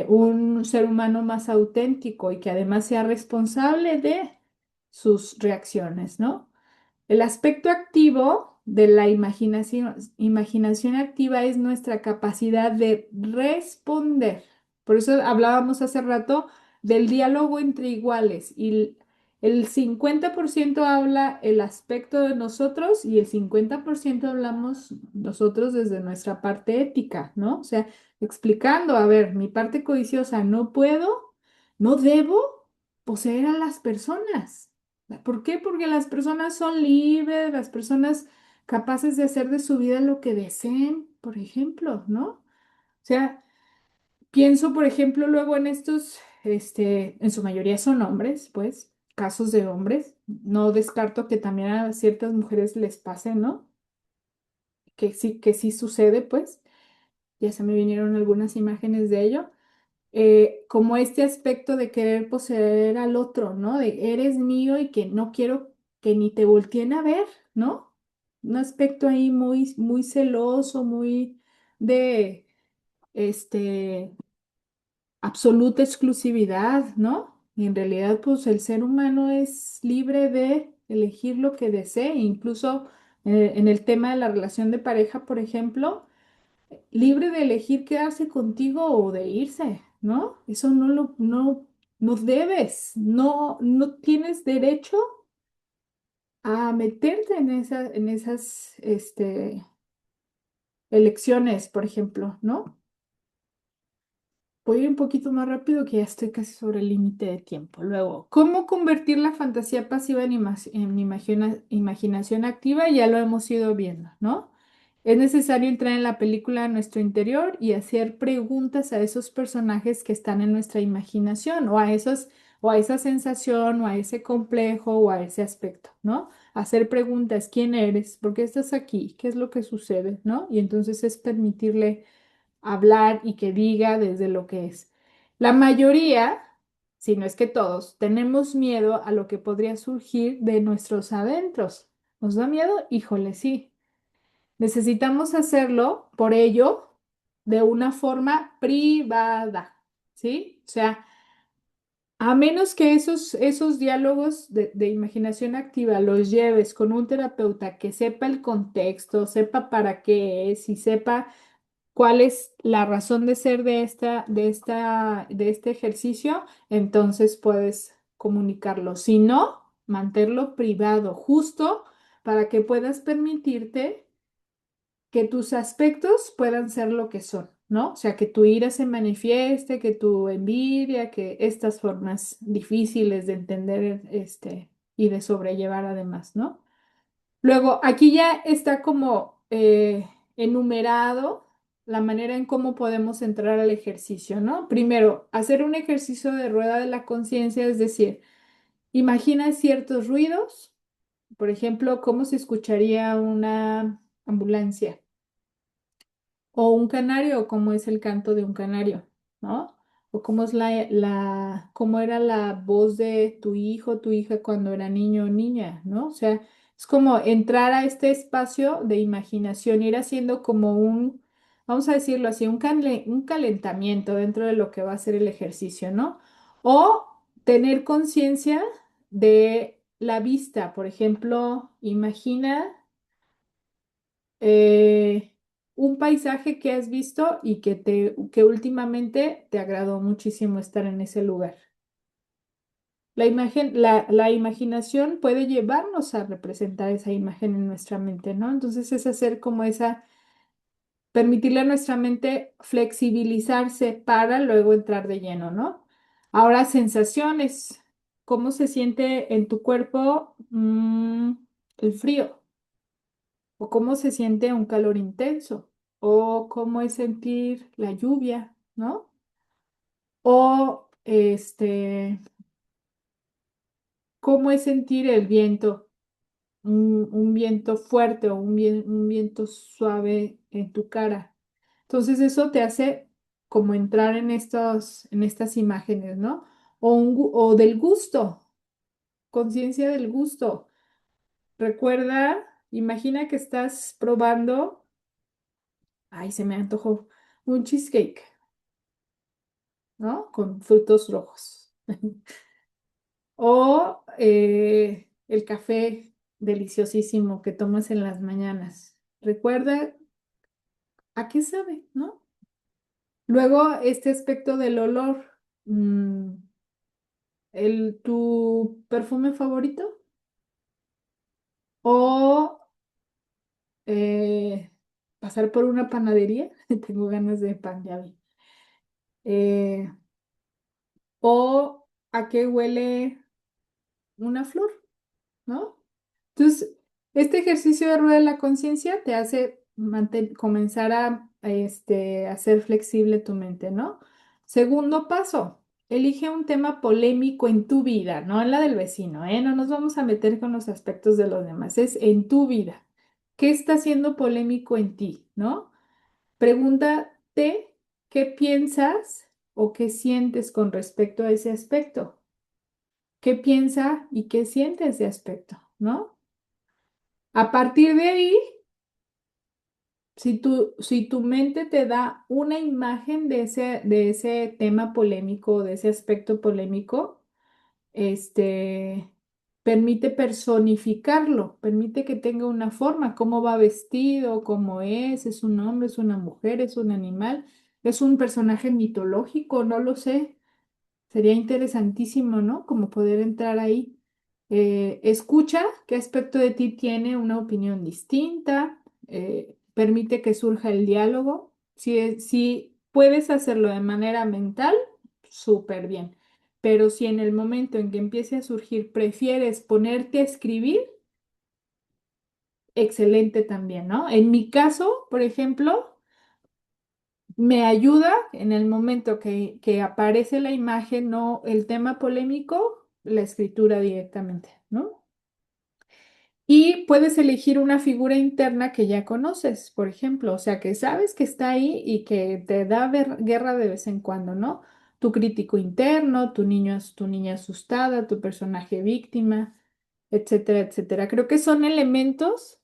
Un ser humano más auténtico y que además sea responsable de sus reacciones, ¿no? El aspecto activo de la imaginación activa es nuestra capacidad de responder. Por eso hablábamos hace rato del diálogo entre iguales y el 50% habla el aspecto de nosotros y el 50% hablamos nosotros desde nuestra parte ética, ¿no? O sea, explicando, a ver, mi parte codiciosa, no puedo, no debo poseer a las personas. ¿Por qué? Porque las personas son libres, las personas capaces de hacer de su vida lo que deseen, por ejemplo, ¿no? O sea, pienso, por ejemplo, luego en en su mayoría son hombres, pues, casos de hombres. No descarto que también a ciertas mujeres les pase, ¿no? Que sí sucede, pues. Ya se me vinieron algunas imágenes de ello. Como este aspecto de querer poseer al otro, ¿no? De eres mío y que no quiero que ni te volteen a ver, ¿no? Un aspecto ahí muy, muy celoso, muy de, este, absoluta exclusividad, ¿no? Y en realidad, pues el ser humano es libre de elegir lo que desee, incluso en el tema de la relación de pareja, por ejemplo libre de elegir quedarse contigo o de irse, ¿no? Eso no debes, no tienes derecho a meterte en esas, elecciones, por ejemplo, ¿no? Voy a ir un poquito más rápido que ya estoy casi sobre el límite de tiempo. Luego, ¿cómo convertir la fantasía pasiva en imaginación activa? Ya lo hemos ido viendo, ¿no? Es necesario entrar en la película a nuestro interior y hacer preguntas a esos personajes que están en nuestra imaginación o a esa sensación o a ese complejo o a ese aspecto, ¿no? Hacer preguntas, ¿quién eres? ¿Por qué estás aquí? ¿Qué es lo que sucede? ¿No? Y entonces es permitirle hablar y que diga desde lo que es. La mayoría, si no es que todos, tenemos miedo a lo que podría surgir de nuestros adentros. ¿Nos da miedo? Híjole, sí. Necesitamos hacerlo, por ello, de una forma privada, ¿sí? O sea, a menos que esos diálogos de imaginación activa los lleves con un terapeuta que sepa el contexto, sepa para qué es y sepa cuál es la razón de ser de este ejercicio, entonces puedes comunicarlo. Si no, mantenerlo privado, justo para que puedas permitirte que tus aspectos puedan ser lo que son, ¿no? O sea, que tu ira se manifieste, que tu envidia, que estas formas difíciles de entender, y de sobrellevar además, ¿no? Luego, aquí ya está como enumerado la manera en cómo podemos entrar al ejercicio, ¿no? Primero, hacer un ejercicio de rueda de la conciencia, es decir, imagina ciertos ruidos, por ejemplo, cómo se escucharía una ambulancia o un canario, o cómo es el canto de un canario, ¿no? O cómo es cómo era la voz de tu hijo, tu hija cuando era niño o niña, ¿no? O sea, es como entrar a este espacio de imaginación, ir haciendo como vamos a decirlo así, un calentamiento dentro de lo que va a ser el ejercicio, ¿no? O tener conciencia de la vista, por ejemplo, imagina eh, un paisaje que has visto y que últimamente te agradó muchísimo estar en ese lugar. La imaginación puede llevarnos a representar esa imagen en nuestra mente, ¿no? Entonces es hacer como permitirle a nuestra mente flexibilizarse para luego entrar de lleno, ¿no? Ahora, sensaciones. ¿Cómo se siente en tu cuerpo, el frío? O cómo se siente un calor intenso, o cómo es sentir la lluvia, ¿no? O cómo es sentir el viento, un viento fuerte o un viento suave en tu cara. Entonces eso te hace como entrar en estas imágenes, ¿no? O del gusto, conciencia del gusto. Recuerda, imagina que estás probando. Ay, se me antojó un cheesecake, ¿no? Con frutos rojos. O el café deliciosísimo que tomas en las mañanas. Recuerda a qué sabe, ¿no? Luego, este aspecto del olor. mm, ¿Tu perfume favorito? O eh, pasar por una panadería. Tengo ganas de pan, ya vi. Eh, o a qué huele una flor, ¿no? Entonces, este ejercicio de rueda de la conciencia te hace comenzar a hacer flexible tu mente, ¿no? Segundo paso, elige un tema polémico en tu vida, no en la del vecino, ¿eh? No nos vamos a meter con los aspectos de los demás, es en tu vida. ¿Qué está siendo polémico en ti, no? Pregúntate qué piensas o qué sientes con respecto a ese aspecto. ¿Qué piensa y qué siente ese aspecto, no? A partir de ahí, si tu mente te da una imagen de ese tema polémico, de ese aspecto polémico, este, permite personificarlo, permite que tenga una forma, cómo va vestido, cómo es un hombre, es una mujer, es un animal, es un personaje mitológico, no lo sé. Sería interesantísimo, ¿no? Como poder entrar ahí. Escucha qué aspecto de ti tiene una opinión distinta, permite que surja el diálogo. Si Puedes hacerlo de manera mental, súper bien. Pero si en el momento en que empiece a surgir prefieres ponerte a escribir, excelente también, ¿no? En mi caso, por ejemplo, me ayuda en el momento que aparece la imagen, no el tema polémico, la escritura directamente, ¿no? Y puedes elegir una figura interna que ya conoces, por ejemplo, o sea, que sabes que está ahí y que te da guerra de vez en cuando, ¿no? Tu crítico interno, tu niño, tu niña asustada, tu personaje víctima, etcétera, etcétera. Creo que son elementos.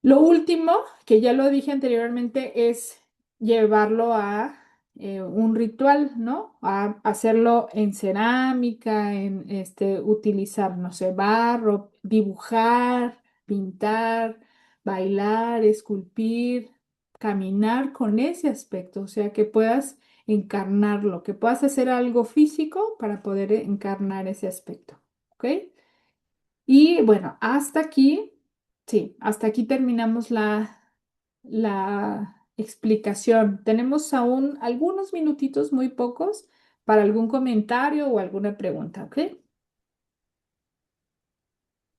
Lo último, que ya lo dije anteriormente, es llevarlo a un ritual, ¿no? A hacerlo en cerámica, en utilizar, no sé, barro, dibujar, pintar, bailar, esculpir, caminar con ese aspecto, o sea, que puedas encarnarlo, que puedas hacer algo físico para poder encarnar ese aspecto, ¿ok? Y bueno, hasta aquí, sí, hasta aquí terminamos la explicación. Tenemos aún algunos minutitos, muy pocos, para algún comentario o alguna pregunta, ¿ok?